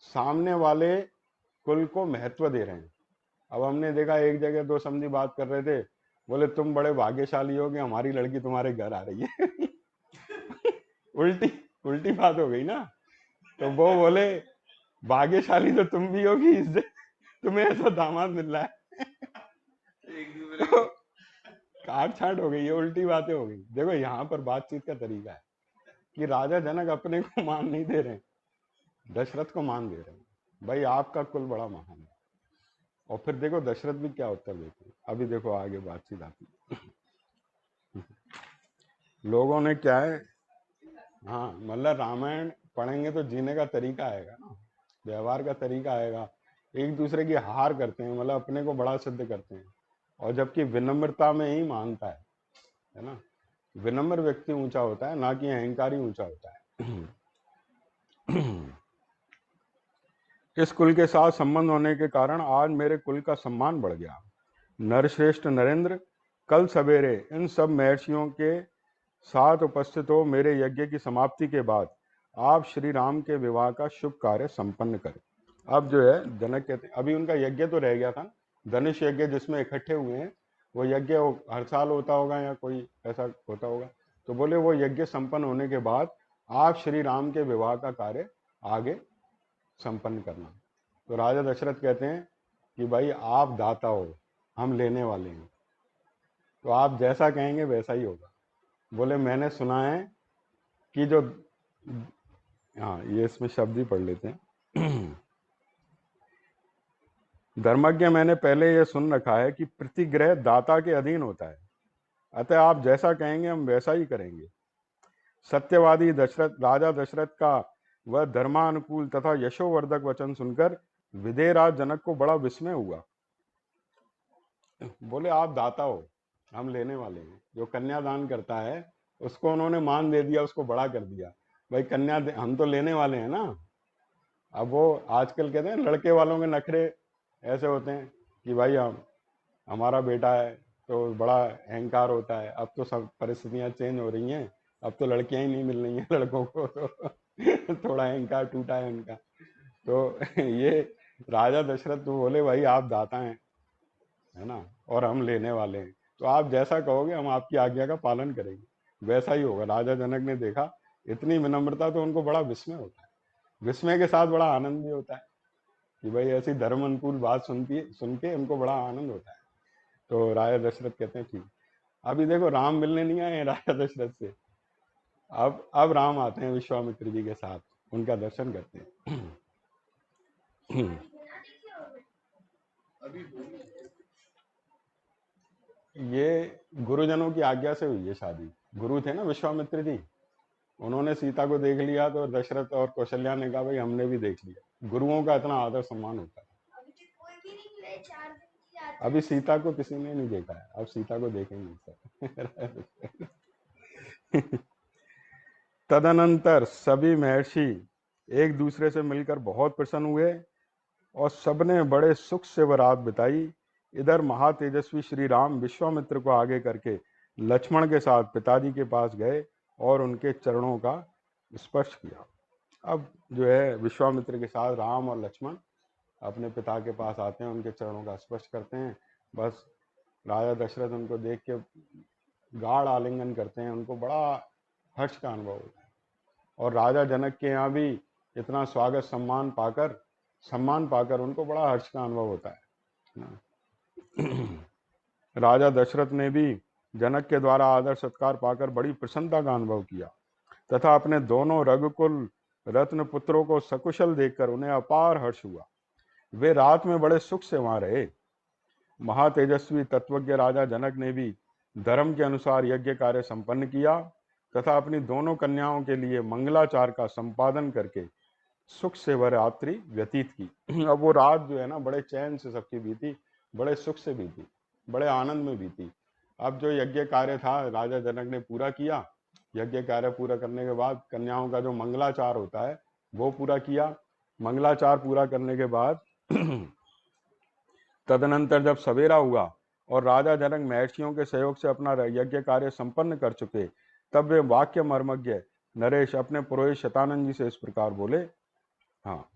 सामने वाले कुल को महत्व दे रहे हैं। अब हमने देखा एक जगह दो समधी बात कर रहे थे, बोले तुम बड़े भाग्यशाली हो कि हमारी लड़की तुम्हारे घर आ रही है। उल्टी उल्टी बात हो गई ना। तो वो बोले भाग्यशाली तो तुम भी होगी, इससे तुम्हें ऐसा दामाद मिल रहा है। तो काट छाट हो गई, ये उल्टी बातें हो गई। देखो यहाँ पर बातचीत का तरीका है कि राजा जनक अपने को मान नहीं दे रहे, दशरथ को मान दे रहे हैं, भाई आपका कुल बड़ा महान है। और फिर देखो दशरथ भी क्या उत्तर देते हैं, अभी देखो आगे बातचीत आती है। लोगों ने क्या है, हाँ मतलब रामायण पढ़ेंगे तो जीने का तरीका आएगा ना, व्यवहार का तरीका आएगा। एक दूसरे की हार करते हैं, मतलब अपने को बड़ा सिद्ध करते हैं, और जबकि विनम्रता में ही मानता है ना। विनम्र व्यक्ति ऊंचा होता है, ना कि अहंकारी ऊंचा होता है। इस कुल के साथ संबंध होने के कारण आज मेरे कुल का सम्मान बढ़ गया। नरश्रेष्ठ नरेंद्र, कल सवेरे इन सब महर्षियों के साथ उपस्थित हो मेरे यज्ञ की समाप्ति के बाद आप श्री राम के विवाह का शुभ कार्य संपन्न करें। अब जो है जनक कहते हैं, अभी उनका यज्ञ तो रह गया था, धनुष यज्ञ जिसमें इकट्ठे हुए हैं, वो यज्ञ हर साल होता होगा या कोई ऐसा होता होगा। तो बोले वो यज्ञ संपन्न होने के बाद आप श्री राम के विवाह का कार्य आगे संपन्न करना। तो राजा दशरथ कहते हैं कि भाई आप दाता हो, हम लेने वाले हैं, तो आप जैसा कहेंगे वैसा ही होगा। बोले मैंने सुना है कि जो, हाँ ये इसमें शब्द ही पढ़ लेते हैं। धर्मज्ञ, मैंने पहले यह सुन रखा है कि प्रतिग्रह दाता के अधीन होता है, अतः आप जैसा कहेंगे हम वैसा ही करेंगे। सत्यवादी दशरथ, राजा दशरथ का वह धर्मानुकूल तथा यशोवर्धक वचन सुनकर विदेहराज जनक को बड़ा विस्मय हुआ। बोले आप दाता हो, हम लेने वाले हैं। जो कन्यादान करता है उसको उन्होंने मान दे दिया, उसको बड़ा कर दिया, भाई कन्या हम तो लेने वाले हैं ना। अब वो आजकल कहते हैं लड़के वालों के नखरे ऐसे होते हैं कि भाई हम हमारा बेटा है, तो बड़ा अहंकार होता है। अब तो सब परिस्थितियां चेंज हो रही हैं, अब तो लड़कियां ही नहीं मिल रही हैं लड़कों को, तो थोड़ा अहंकार टूटा है उनका। तो ये राजा दशरथ तो बोले भाई आप दाता हैं, है ना, और हम लेने वाले हैं, तो आप जैसा कहोगे हम आपकी आज्ञा का पालन करेंगे, वैसा ही होगा। राजा जनक ने देखा इतनी विनम्रता, तो उनको बड़ा विस्मय होता है, विस्मय के साथ बड़ा आनंद भी होता है कि भाई ऐसी धर्म अनुकूल बात सुन के उनको बड़ा आनंद होता है। तो राजा दशरथ कहते हैं ठीक। अभी देखो राम मिलने नहीं आए हैं राजा दशरथ से, अब राम आते हैं विश्वामित्र जी के साथ, उनका दर्शन करते हैं। ये गुरुजनों की आज्ञा से हुई है शादी। गुरु थे ना विश्वामित्र जी, उन्होंने सीता को देख लिया तो दशरथ और कौशल्या ने कहा भाई हमने भी देख लिया। गुरुओं का इतना आदर सम्मान होता है। अभी सीता को किसी ने नहीं देखा है, अब सीता को देखेंगे सब। तदनंतर सभी महर्षि एक दूसरे से मिलकर बहुत प्रसन्न हुए और सबने बड़े सुख से वह रात बिताई। इधर महातेजस्वी श्री राम विश्वामित्र को आगे करके लक्ष्मण के साथ पिताजी के पास गए और उनके चरणों का स्पर्श किया। अब जो है विश्वामित्र के साथ राम और लक्ष्मण अपने पिता के पास आते हैं, उनके चरणों का स्पर्श करते हैं। बस राजा दशरथ उनको देख के गाढ़ आलिंगन करते हैं, उनको बड़ा हर्ष का अनुभव होता है। और राजा जनक के यहाँ भी इतना स्वागत सम्मान पाकर उनको बड़ा हर्ष का अनुभव होता है। राजा दशरथ ने भी जनक के द्वारा आदर सत्कार पाकर बड़ी प्रसन्नता का अनुभव किया तथा अपने दोनों रघुकुल रत्न पुत्रों को सकुशल देखकर उन्हें अपार हर्ष हुआ। वे रात में बड़े सुख से वहां रहे। महातेजस्वी तत्वज्ञ राजा जनक ने भी धर्म के अनुसार यज्ञ कार्य संपन्न किया तथा अपनी दोनों कन्याओं के लिए मंगलाचार का संपादन करके सुख से वह रात्रि व्यतीत की। अब वो रात जो है ना बड़े चैन से सबकी बीती, बड़े सुख से बीती, बड़े आनंद में बीती। अब जो यज्ञ कार्य था राजा जनक ने पूरा किया। यज्ञ कार्य पूरा करने के बाद कन्याओं का जो मंगलाचार होता है वो पूरा किया। मंगलाचार पूरा करने के बाद तदनंतर जब सवेरा हुआ और राजा जनक महर्षियों के सहयोग से अपना यज्ञ कार्य संपन्न कर चुके, तब वे वाक्य मर्मज्ञ नरेश अपने पुरोहित शतानंद जी से इस प्रकार बोले। हाँ,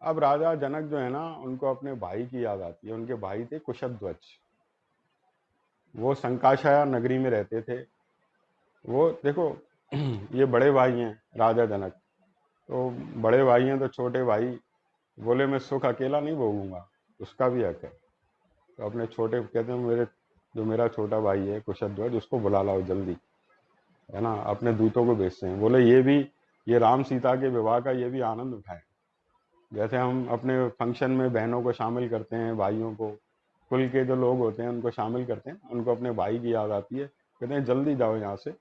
अब राजा जनक जो है ना उनको अपने भाई की याद आती है। उनके भाई थे कुशध्वज, वो संकाशया नगरी में रहते थे। वो देखो ये बड़े भाई हैं राजा जनक, तो बड़े भाई हैं तो छोटे भाई बोले मैं सुख अकेला नहीं भोगूंगा, उसका भी हक है। तो अपने छोटे कहते हैं मेरा छोटा भाई है कुशध्वज, उसको बुला लाओ जल्दी, है ना। अपने दूतों को भेजते हैं, बोले ये राम सीता के विवाह का ये भी आनंद उठाएं। जैसे हम अपने फंक्शन में बहनों को शामिल करते हैं, भाइयों को, कुल के जो लोग होते हैं उनको शामिल करते हैं, उनको अपने भाई की याद आती है। कहते हैं जल्दी जाओ यहाँ से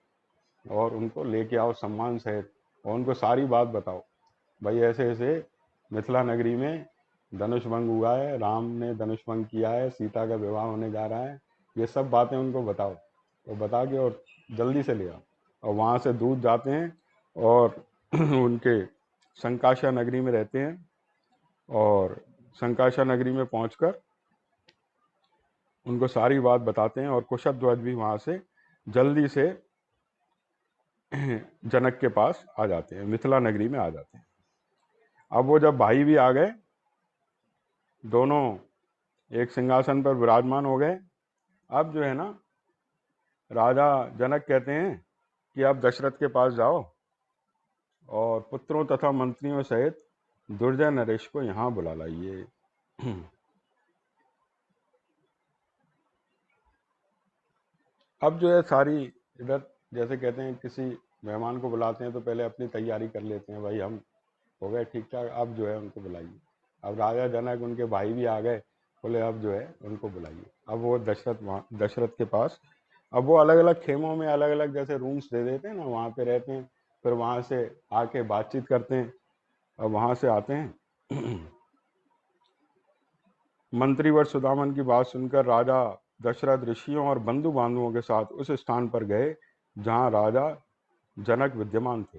और उनको लेके आओ सम्मान सहित और उनको सारी बात बताओ, भाई ऐसे ऐसे मिथिला नगरी में धनुष भंग हुआ है, राम ने धनुष भंग किया है, सीता का विवाह होने जा रहा है, ये सब बातें उनको बताओ। तो बता के और जल्दी से ले आओ। और वहाँ से दूत जाते हैं और उनके संकाशा नगरी में रहते हैं और संकाशा नगरी में पहुंचकर उनको सारी बात बताते हैं और कुशध्वज भी वहाँ से जल्दी से जनक के पास आ जाते हैं, मिथिला नगरी में आ जाते हैं। अब वो जब भाई भी आ गए, दोनों एक सिंहासन पर विराजमान हो गए। अब जो है ना राजा जनक कहते हैं कि आप दशरथ के पास जाओ और पुत्रों तथा मंत्रियों सहित दुर्जय नरेश को यहाँ बुला लाइए। अब जो है सारी इधर जैसे कहते हैं किसी मेहमान को बुलाते हैं तो पहले अपनी तैयारी कर लेते हैं, भाई हम हो गए ठीक ठाक, अब जो है उनको बुलाइए। अब राजा जनक उनके भाई भी आ गए, बोले अब जो है उनको बुलाइए। अब वो दशरथ के पास, अब वो अलग अलग खेमों में अलग अलग जैसे रूम्स दे देते हैं ना, वहाँ पे रहते हैं, फिर वहाँ से आके बातचीत करते हैं। अब वहाँ से आते हैं मंत्रीवर सुदामन की बात सुनकर राजा दशरथ ऋषियों और बंधु बांधवों के साथ उस स्थान पर गए जहाँ राजा जनक विद्यमान थे।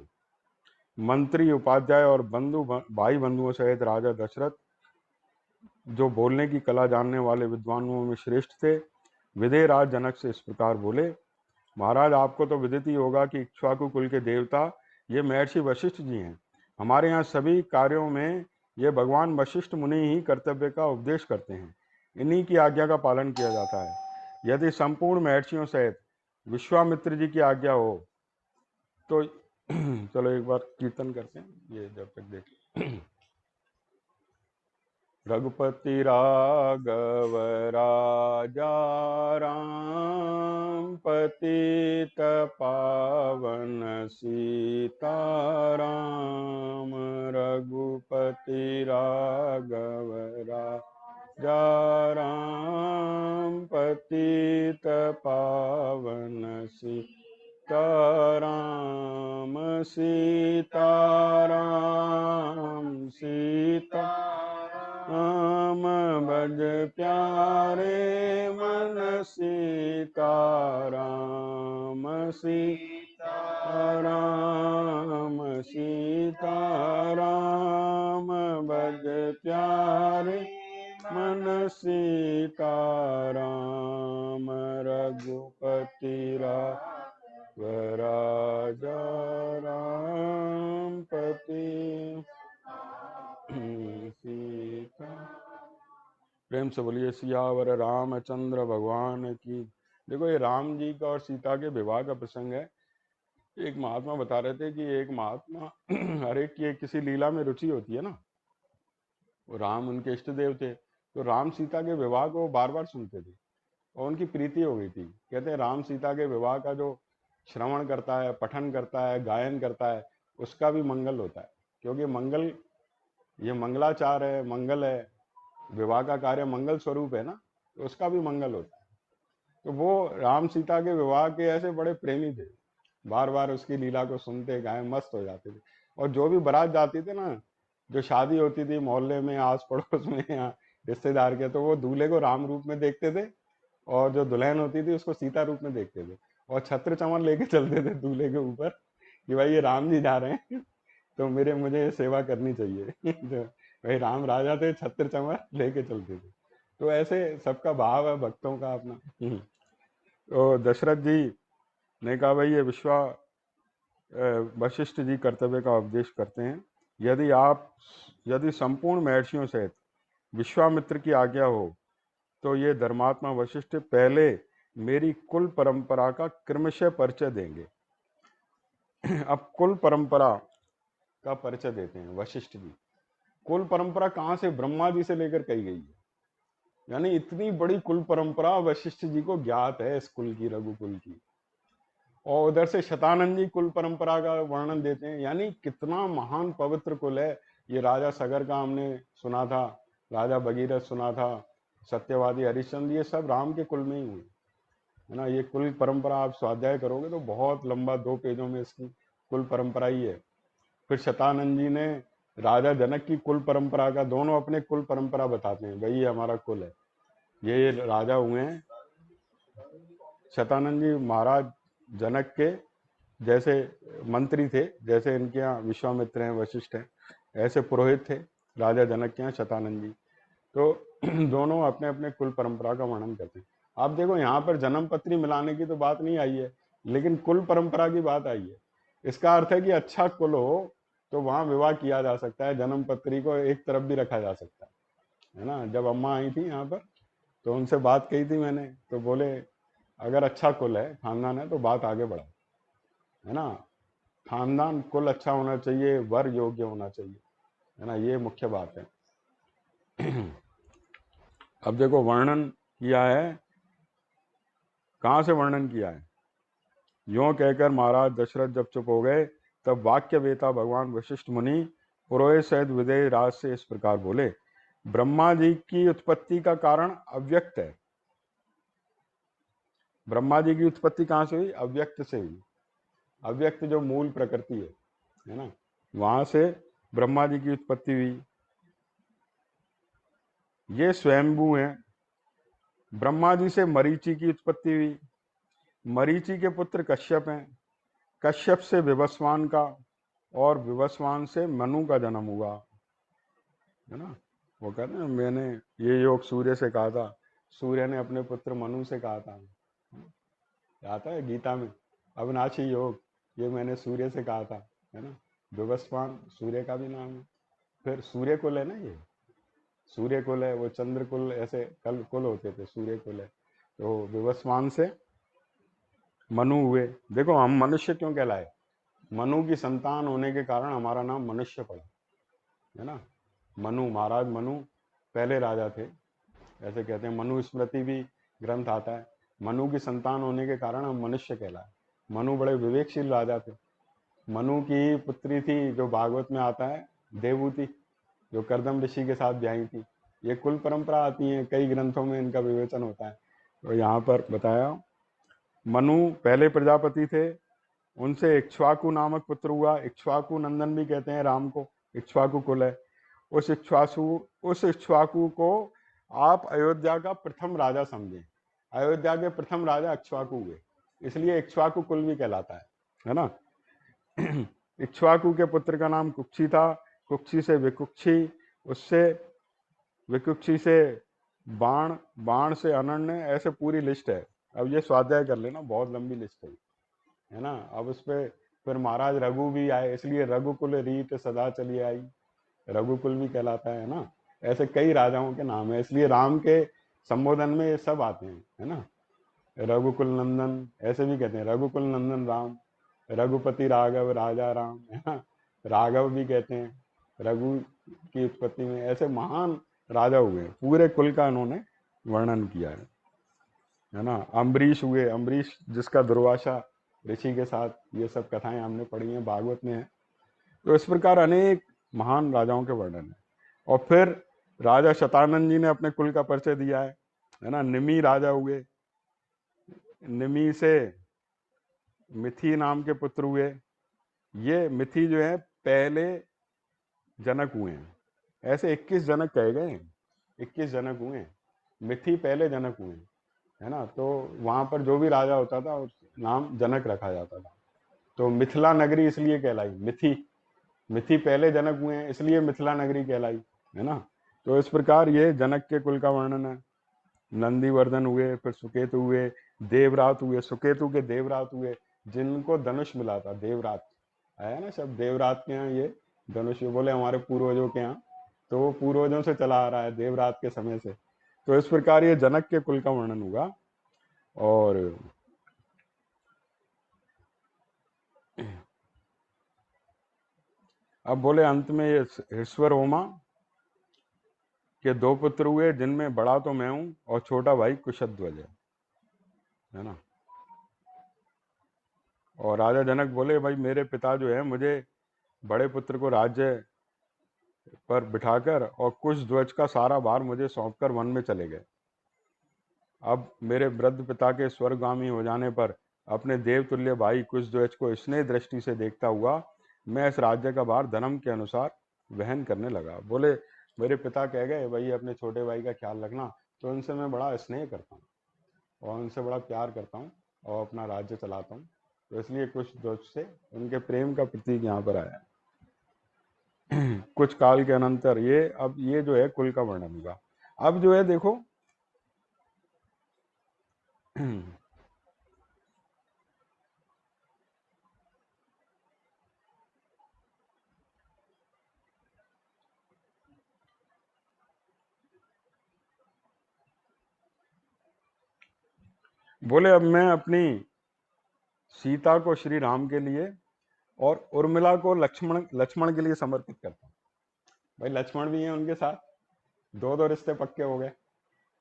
मंत्री उपाध्याय और भाई बंधुओं सहित राजा दशरथ, जो बोलने की कला जानने वाले विद्वानों में श्रेष्ठ थे, विदेहराज जनक से इस प्रकार बोले। महाराज, आपको तो विदित ही होगा कि इक्ष्वाकु कुल के देवता ये महर्षि वशिष्ठ जी हैं। हमारे यहाँ सभी कार्यों में ये भगवान वशिष्ठ मुनि ही कर्तव्य का उपदेश करते हैं, इन्हीं की आज्ञा का पालन किया जाता है। यदि संपूर्ण महर्षियों सहित विश्वामित्र जी की आज्ञा हो तो चलो एक बार कीर्तन करते हैं, ये जब तक देख। रघुपति राघव राजा राम, पतित पावन सीताराम। रघुपति राघव राजा राम, पतित पावन सीताराम। सीताराम सीताराम, भज प्यारे मन सीताराम। सीताराम सीताराम, भज प्यारे मन सीताराम। रघुपति राजा राम, पति सीता। प्रेम से बोलिए सियावर रामचंद्र भगवान की। देखो ये राम जी का और सीता के विवाह का प्रसंग है। एक महात्मा बता रहे थे कि एक महात्मा हर एक की किसी लीला में रुचि होती है ना, वो राम उनके इष्ट देव थे, तो राम सीता के विवाह को बार बार सुनते थे। और उनकी प्रीति हो गई थी। कहते हैं राम सीता के विवाह का जो श्रवण करता है, पठन करता है, गायन करता है, उसका भी मंगल होता है, क्योंकि मंगल, ये मंगलाचार है, मंगल है, विवाह का कार्य मंगल स्वरूप है ना, तो उसका भी मंगल होता है। तो वो राम सीता के विवाह के ऐसे बड़े प्रेमी थे, बार बार उसकी लीला को सुनते गाए मस्त हो जाते थे। और जो भी बारात जाती थी ना, जो शादी होती थी मोहल्ले में, आस पड़ोस में या रिश्तेदार के, तो वो दूल्हे को राम रूप में देखते थे, और जो दुल्हन होती थी उसको सीता रूप में देखते थे, और छत्र चमन लेके चलते थे दूल्हे के ऊपर कि भाई ये राम जी जा रहे हैं तो मुझे सेवा करनी चाहिए तो भाई राम राजा थे, छत्र चमन लेके चलते थे। तो ऐसे सबका भाव है भक्तों का अपना। तो दशरथ जी ने कहा भाई ये वशिष्ठ जी कर्तव्य का उपदेश करते हैं, यदि संपूर्ण महर्षियों सहित विश्वामित्र की आज्ञा हो तो ये धर्मात्मा वशिष्ठ पहले मेरी कुल परंपरा का क्रमशः परिचय देंगे। अब कुल परंपरा का परिचय देते हैं वशिष्ठ जी। कुल परंपरा कहाँ से? ब्रह्मा जी से लेकर कही गई है, यानी इतनी बड़ी कुल परंपरा वशिष्ठ जी को ज्ञात है इस कुल की, रघुकुल की। और उधर से शतानंद जी कुल परंपरा का वर्णन देते हैं, यानी कितना महान पवित्र कुल है ये। राजा सगर का हमने सुना था, राजा भगीरथ सुना था, सत्यवादी हरिश्चंद्र, ये सब राम के कुल में ही हुए, है ना। ये कुल परंपरा आप स्वाध्याय करोगे तो बहुत लंबा, 2 पेजों में इसकी कुल परंपरा ही है। फिर शतानंद जी ने राजा जनक की कुल परंपरा का, दोनों अपने कुल परंपरा बताते हैं, भाई ये हमारा कुल है, ये राजा हुए हैं। शतानंद जी महाराज जनक के जैसे मंत्री थे, जैसे इनके यहाँ विश्वामित्र हैं, वशिष्ठ हैं, ऐसे पुरोहित थे राजा जनक के यहाँ शतानंद जी। तो दोनों अपने अपने कुल परंपरा का वर्णन करते हैं। आप देखो यहाँ पर जन्म पत्री मिलाने की तो बात नहीं आई है, लेकिन कुल परंपरा की बात आई है। इसका अर्थ है कि अच्छा कुल हो तो वहां विवाह किया जा सकता है, जन्म पत्री को एक तरफ भी रखा जा सकता है ना। जब अम्मा आई थी यहाँ पर तो उनसे बात कही थी मैंने, तो बोले अगर अच्छा कुल है, खानदान है, तो बात आगे बढ़ा, है ना। खानदान कुल अच्छा होना चाहिए, वर योग्य होना चाहिए, है ना, ये मुख्य बात है। अब देखो वर्णन किया है, कहाँ से वर्णन किया है। यों कहकर महाराज दशरथ जब चुप हो गए तब वाक्य वेता भगवान वशिष्ठ मुनि पुरोहित सहित विदेह राज से इस प्रकार बोले, ब्रह्मा जी की उत्पत्ति का कारण अव्यक्त है। ब्रह्मा जी की उत्पत्ति कहाँ से हुई? अव्यक्त से हुई। अव्यक्त जो मूल प्रकृति है ना, वहां से ब्रह्मा जी की उत्पत्ति हुई। ये स्वयंभू हैं। ब्रह्मा जी से मरीचि की उत्पत्ति हुई। मरीचि के पुत्र कश्यप हैं। कश्यप से विवस्वान का, और विवस्वान से मनु का जन्म हुआ, है ना। वो कहते हैं मैंने ये योग सूर्य से कहा था, सूर्य ने अपने पुत्र मनु से कहा था, आता है गीता में, अविनाशी योग, ये मैंने सूर्य से कहा था, है ना। विवस्वान सूर्य का भी नाम है। फिर सूर्य कुल है ना, ये सूर्य कुल है, वो चंद्र कुल, ऐसे कल कुल होते थे, सूर्य कुल है। तो विवस्वान से मनु हुए। देखो हम मनुष्य क्यों कहलाए? मनु की संतान होने के कारण हमारा नाम मनुष्य पड़ा, है ना। मनु, महाराज मनु पहले राजा थे, ऐसे कहते हैं। मनु स्मृति भी ग्रंथ आता है। मनु की संतान होने के कारण हम मनुष्य कहलाए। मनु बड़े विवेकशील राजा थे। मनु की पुत्री थी, जो भागवत में आता है, देवहूति, जो कर्दम ऋषि के साथ ब्याही थी। ये कुल परंपरा आती है, कई ग्रंथों में इनका विवेचन होता है। तो यहाँ पर बताया, मनु पहले प्रजापति थे, उनसे इक्ष्वाकु नामक पुत्र हुआ। इक्ष्वाकु नंदन भी कहते हैं राम को, इक्ष्वाकु कुल है। उस इक्ष्वाकु को आप अयोध्या का प्रथम राजा समझें। अयोध्या के प्रथम राजा इक्ष्वाकु हुए, इसलिए इक्ष्वाकु कुल भी कहलाता है ना। इक्ष्वाकु के पुत्र का नाम कुक्षी था, कुक्षी से विकुक्षी, उससे विकुक्षी से बाण, बाण से अनन्य, ऐसे पूरी लिस्ट है। अब ये स्वाध्याय कर लेना, बहुत लंबी लिस्ट है ना। अब उस पर फिर महाराज रघु भी आए, इसलिए रघुकुल रीत सदा चली आई, रघुकुल भी कहलाता है ना। ऐसे कई राजाओं के नाम है, इसलिए राम के संबोधन में ये सब आते हैं, है ना। रघुकुल नंदन ऐसे भी कहते हैं, रघुकुल नंदन राम, रघुपति राघव राजा राम, है ना। राघव भी कहते हैं रघु की उत्पत्ति में। ऐसे महान राजा हुए, पूरे कुल का इन्होंने वर्णन किया है। है ना। अम्बरीश हुए, अम्बरीश जिसका दुर्वासा ऋषि के साथ, ये सब कथाएं हमने पढ़ी हैं, भागवत में है। तो इस प्रकार अनेक महान राजाओं के वर्णन है। और फिर राजा शतानंद जी ने अपने कुल का परिचय दिया है ना। निमि राजा हुए, निमि से मिथि नाम के पुत्र हुए। ये मिथि जो है पहले जनक हुए हैं। ऐसे 21 जनक कहे गए हैं, 21 जनक हुए हैं, मिथि पहले जनक हुए हैं, है ना। तो वहां पर जो भी राजा होता था उस नाम जनक रखा जाता था। तो मिथिला नगरी इसलिए कहलाई, मिथि, मिथि पहले जनक हुए हैं इसलिए मिथिला नगरी कहलाई, है ना। तो इस प्रकार ये जनक के कुल का वर्णन है। नंदीवर्धन हुए, फिर सुकेतु हुए, देवरात हुए, सुकेतु के देवरात हुए, जिनको धनुष मिला था, देवरात आया ना शब्द, देवरात के यहाँ ये धनुष, ये बोले हमारे पूर्वजों के यहाँ, तो वो पूर्वजों से चला आ रहा है देवरात के समय से। तो इस प्रकार ये जनक के कुल का वर्णन हुआ। और अब बोले अंत में ये ईश्वर होमा के 2 पुत्र हुए, जिनमें बड़ा तो मैं हूं और छोटा भाई कुशध्वज है ना। और राजा जनक बोले भाई मेरे पिता जो है मुझे बड़े पुत्र को राज्य पर बिठाकर और कुशध्वज का सारा भार मुझे सौंपकर वन में चले गए। अब मेरे वृद्ध पिता के स्वर्गगामी हो जाने पर अपने देवतुल्य भाई कुशध्वज को स्नेह दृष्टि से देखता हुआ मैं इस राज्य का भार धर्म के अनुसार वहन करने लगा। बोले मेरे पिता कह गए भाई अपने छोटे भाई का ख्याल रखना, तो उनसे मैं बड़ा स्नेह करता हूँ और उनसे बड़ा प्यार करता हूँ और अपना राज्य चलाता हूँ। तो इसलिए कुशध्वज से उनके प्रेम का प्रतीक यहाँ पर आया। कुछ काल के अनंतर ये, अब ये जो है कुल का वर्णन हुआ। अब जो है देखो बोले अब मैं अपनी सीता को श्री राम के लिए और उर्मिला को लक्ष्मण लक्ष्मण के लिए समर्पित करता हूँ। भाई लक्ष्मण भी हैं उनके साथ, 2 रिश्ते पक्के हो गए।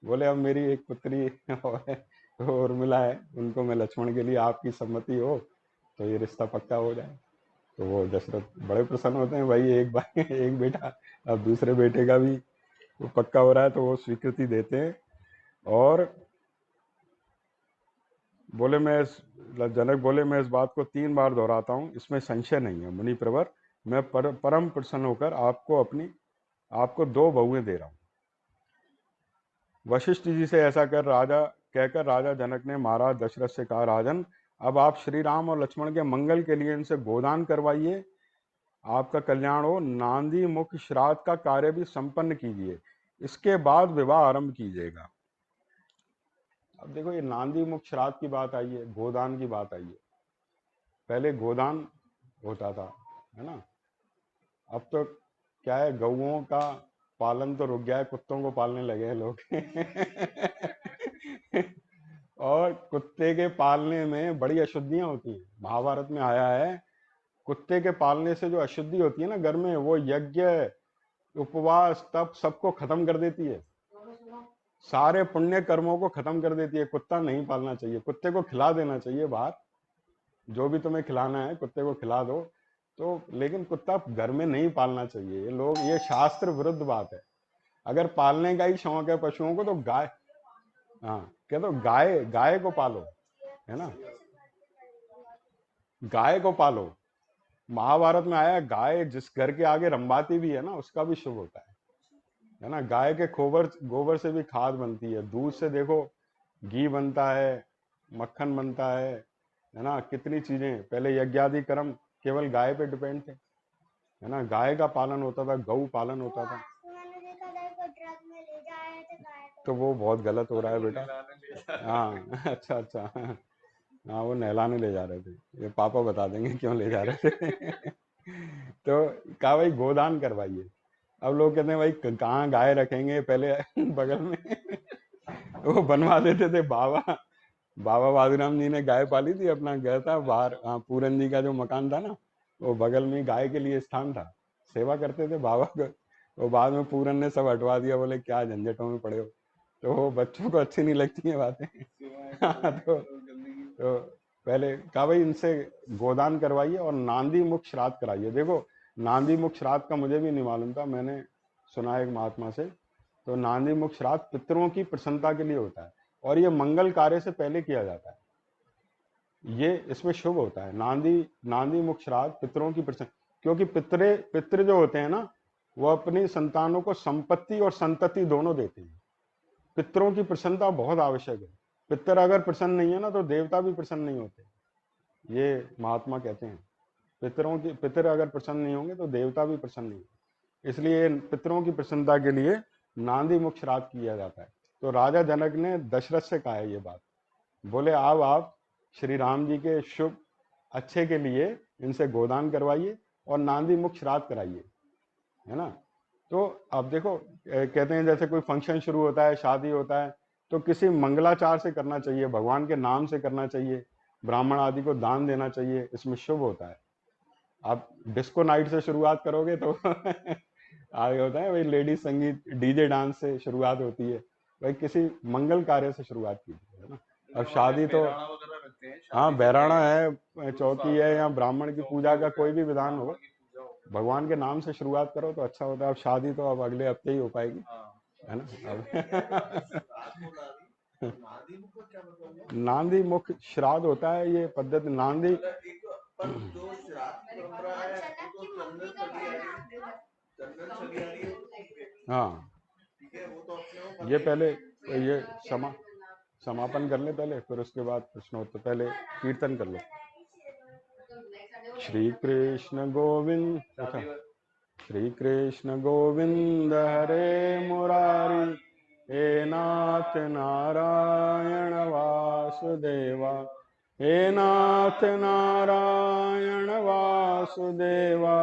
बोले अब मेरी एक पुत्री और है, तो उर्मिला है, उनको मैं लक्ष्मण के लिए, आपकी सम्मति हो तो ये रिश्ता पक्का हो जाए। तो वो दशरथ बड़े प्रसन्न होते हैं, भाई एक भाई एक बेटा, अब दूसरे बेटे का भी वो पक्का हो रहा है, तो वो स्वीकृति देते हैं। और बोले जनक बोले मैं इस बात को 3 बार दोहराता हूँ, इसमें संशय नहीं है मुनि प्रवर, मैं परम प्रसन्न होकर आपको 2 बहुएं दे रहा हूँ। वशिष्ठ जी से ऐसा कहकर राजा जनक ने महाराज दशरथ से कहा, राजन अब आप श्री राम और लक्ष्मण के मंगल के लिए इनसे गोदान करवाइए, आपका कल्याण हो, नांदी मुख श्राद्ध का कार्य भी संपन्न कीजिए, इसके बाद विवाह आरंभ कीजिएगा। अब देखो ये नांदी मुख श्राद्ध की बात आई है, गोदान की बात आई है। पहले गोदान होता था, है ना। अब तो क्या है, गऊओं का पालन तो रुक गया है, कुत्तों को पालने लगे हैं लोग और कुत्ते के पालने में बड़ी अशुद्धियां होती हैं। महाभारत में आया है, कुत्ते के पालने से जो अशुद्धि होती है ना घर में, वो यज्ञ उपवास तप सबको खत्म कर देती है, सारे पुण्य कर्मों को खत्म कर देती है। कुत्ता नहीं पालना चाहिए, कुत्ते को खिला देना चाहिए बाहर, जो भी तुम्हें खिलाना है कुत्ते को खिला दो, तो लेकिन कुत्ता घर में नहीं पालना चाहिए। ये लोग, ये शास्त्र विरुद्ध बात है। अगर पालने का ही शौक है पशुओं को तो गाय, हाँ क्या, तो गाय गाय को पालो, है ना, गाय को पालो। महाभारत में आया, गाय जिस घर के आगे रंबाती भी है ना उसका भी शुभ होता है ना। गाय के गोबर से भी खाद बनती है, दूध से देखो घी बनता है, मक्खन बनता है ना। कितनी चीजें, पहले यज्ञादि कर्म केवल गाय पे डिपेंड थे, है ना। गाय का पालन होता था, गौ पालन होता था। तो वो बहुत गलत हो रहा है बेटा। हाँ अच्छा अच्छा, हाँ वो नहलाने ले जा रहे थे, ये पापा बता देंगे क्यों ले जा रहे थे तो कहा भाई गोदान करवाइए। अब लोग कहते हैं भाई कहाँ गाय रखेंगे, पहले बगल में वो बनवा देते थे। बाबा बाबा बाबूराम जी ने गाय पाली थी, अपना गया था बाहर, पूरन जी का जो मकान था ना, वो बगल में गाय के लिए स्थान था, सेवा करते थे बाबा को। वो बाद में पूरन ने सब हटवा दिया, बोले क्या झंझटों में पड़े हो, तो बच्चों को अच्छी नहीं लगती है बातें। तो पहले कहा भाई इनसे गोदान करवाइए और नांदी मुख श्राद्ध कराइए। देखो नांदी मुख श्राद्ध का मुझे भी नहीं मालूम था, मैंने सुना एक महात्मा से। तो नांदी मुख श्राद्ध पितरों की प्रसन्नता के लिए होता है और ये मंगल कार्य से पहले किया जाता है। ये इसमें शुभ होता है। नांदी मुख श्राद्ध पितरों की प्रसन्न, क्योंकि पितृ जो होते हैं ना, वो अपनी संतानों को संपत्ति और संतति दोनों देते हैं। पितरों की प्रसन्नता बहुत आवश्यक है। पितर अगर प्रसन्न नहीं है ना तो देवता भी प्रसन्न नहीं होते, ये महात्मा कहते हैं। पितर अगर प्रसन्न नहीं होंगे तो देवता भी प्रसन्न नहीं होंगे। इसलिए पितरों की प्रसन्नता के लिए नांदी मुख श्राद्ध किया जाता है। तो राजा जनक ने दशरथ से कहा है ये बात, बोले अब आप श्री राम जी के शुभ अच्छे के लिए इनसे गोदान करवाइए और नांदी मुख श्राद्ध कराइए, है ना। तो अब देखो कहते हैं जैसे कोई फंक्शन शुरू होता है, शादी होता है, तो किसी मंगलाचार से करना चाहिए, भगवान के नाम से करना चाहिए, ब्राह्मण आदि को दान देना चाहिए, इसमें शुभ होता है। आप डिस्को नाइट से शुरुआत करोगे तो आगे होता है भाई लेडीज संगीत डीजे डांस से शुरुआत होती है, भाई किसी मंगल कार्य से शुरुआत कीजिए, है ना। अब शादी तो हाँ बहराना है, चौकी है, या ब्राह्मण की पूजा का कोई भी विधान हो, भगवान के नाम से शुरुआत करो तो अच्छा होता है। अब शादी तो अब अगले हफ्ते ही हो पाएगी, है ना। अब नांदी मुख श्राद्ध होता है ये पद्धति। नांदी हाँ, ये पहले ये समापन कर ले पहले, फिर उसके बाद प्रश्नोत्तर। पहले कीर्तन कर लो। श्री कृष्ण गोविंद तथा श्री कृष्ण गोविंद हरे मुरारी, हे नाथ नारायण वासुदेवा, हे नाथ नारायण वासुदेवा,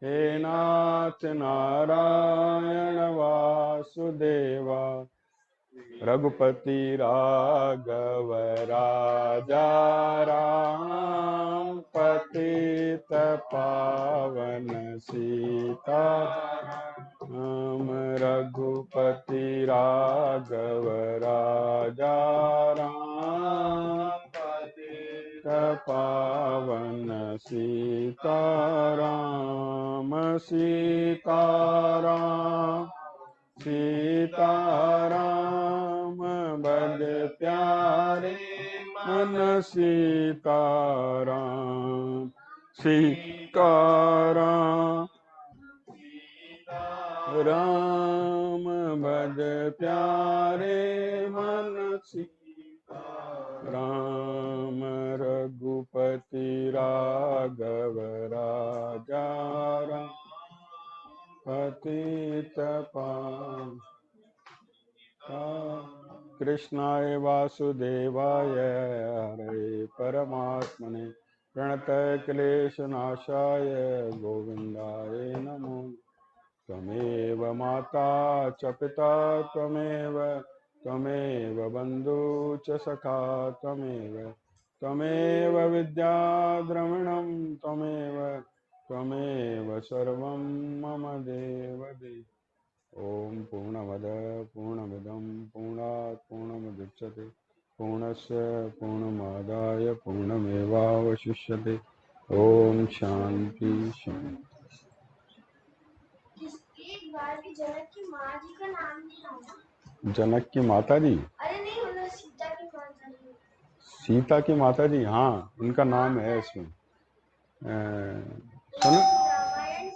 हे नाथ नारायण वासुदेवा। रघुपति राघव राजा राम, पतित पावन सीता राम। रघुपति राघव राजा राम, पतित पावन सीता राम। सीताराम सीताराम बड़ प्यारे मन सीताराम। सीताराम राम बड़ प्यारे मन सीताराम। रघुपति राघव राजा राम, पतित पावन। कृष्णाय वासुदेवाय हरे परमात्मने प्रणतः क्लेशनाशाय गोविन्दाय नमो। त्वमेव माता च पिता त्वमेव बन्धु च सखा त्वमेव विद्या द्रविणं त्वमेव सर्वं मम देवदेव। ओम पूर्णमद पूर्णमिदं पूर्णात् पूर्णमुदच्यते पूर्णस्य पूर्णमादाय पूर्णमेवावशिष्यते। ओम शांति शांति। एक बार की जनक की माँ जी का नाम नहीं था ना? जनक की माता जी? अरे नहीं, मतलब सीता की माता जी। सीता की माता जी, हाँ उनका नाम है इसमें। सुनो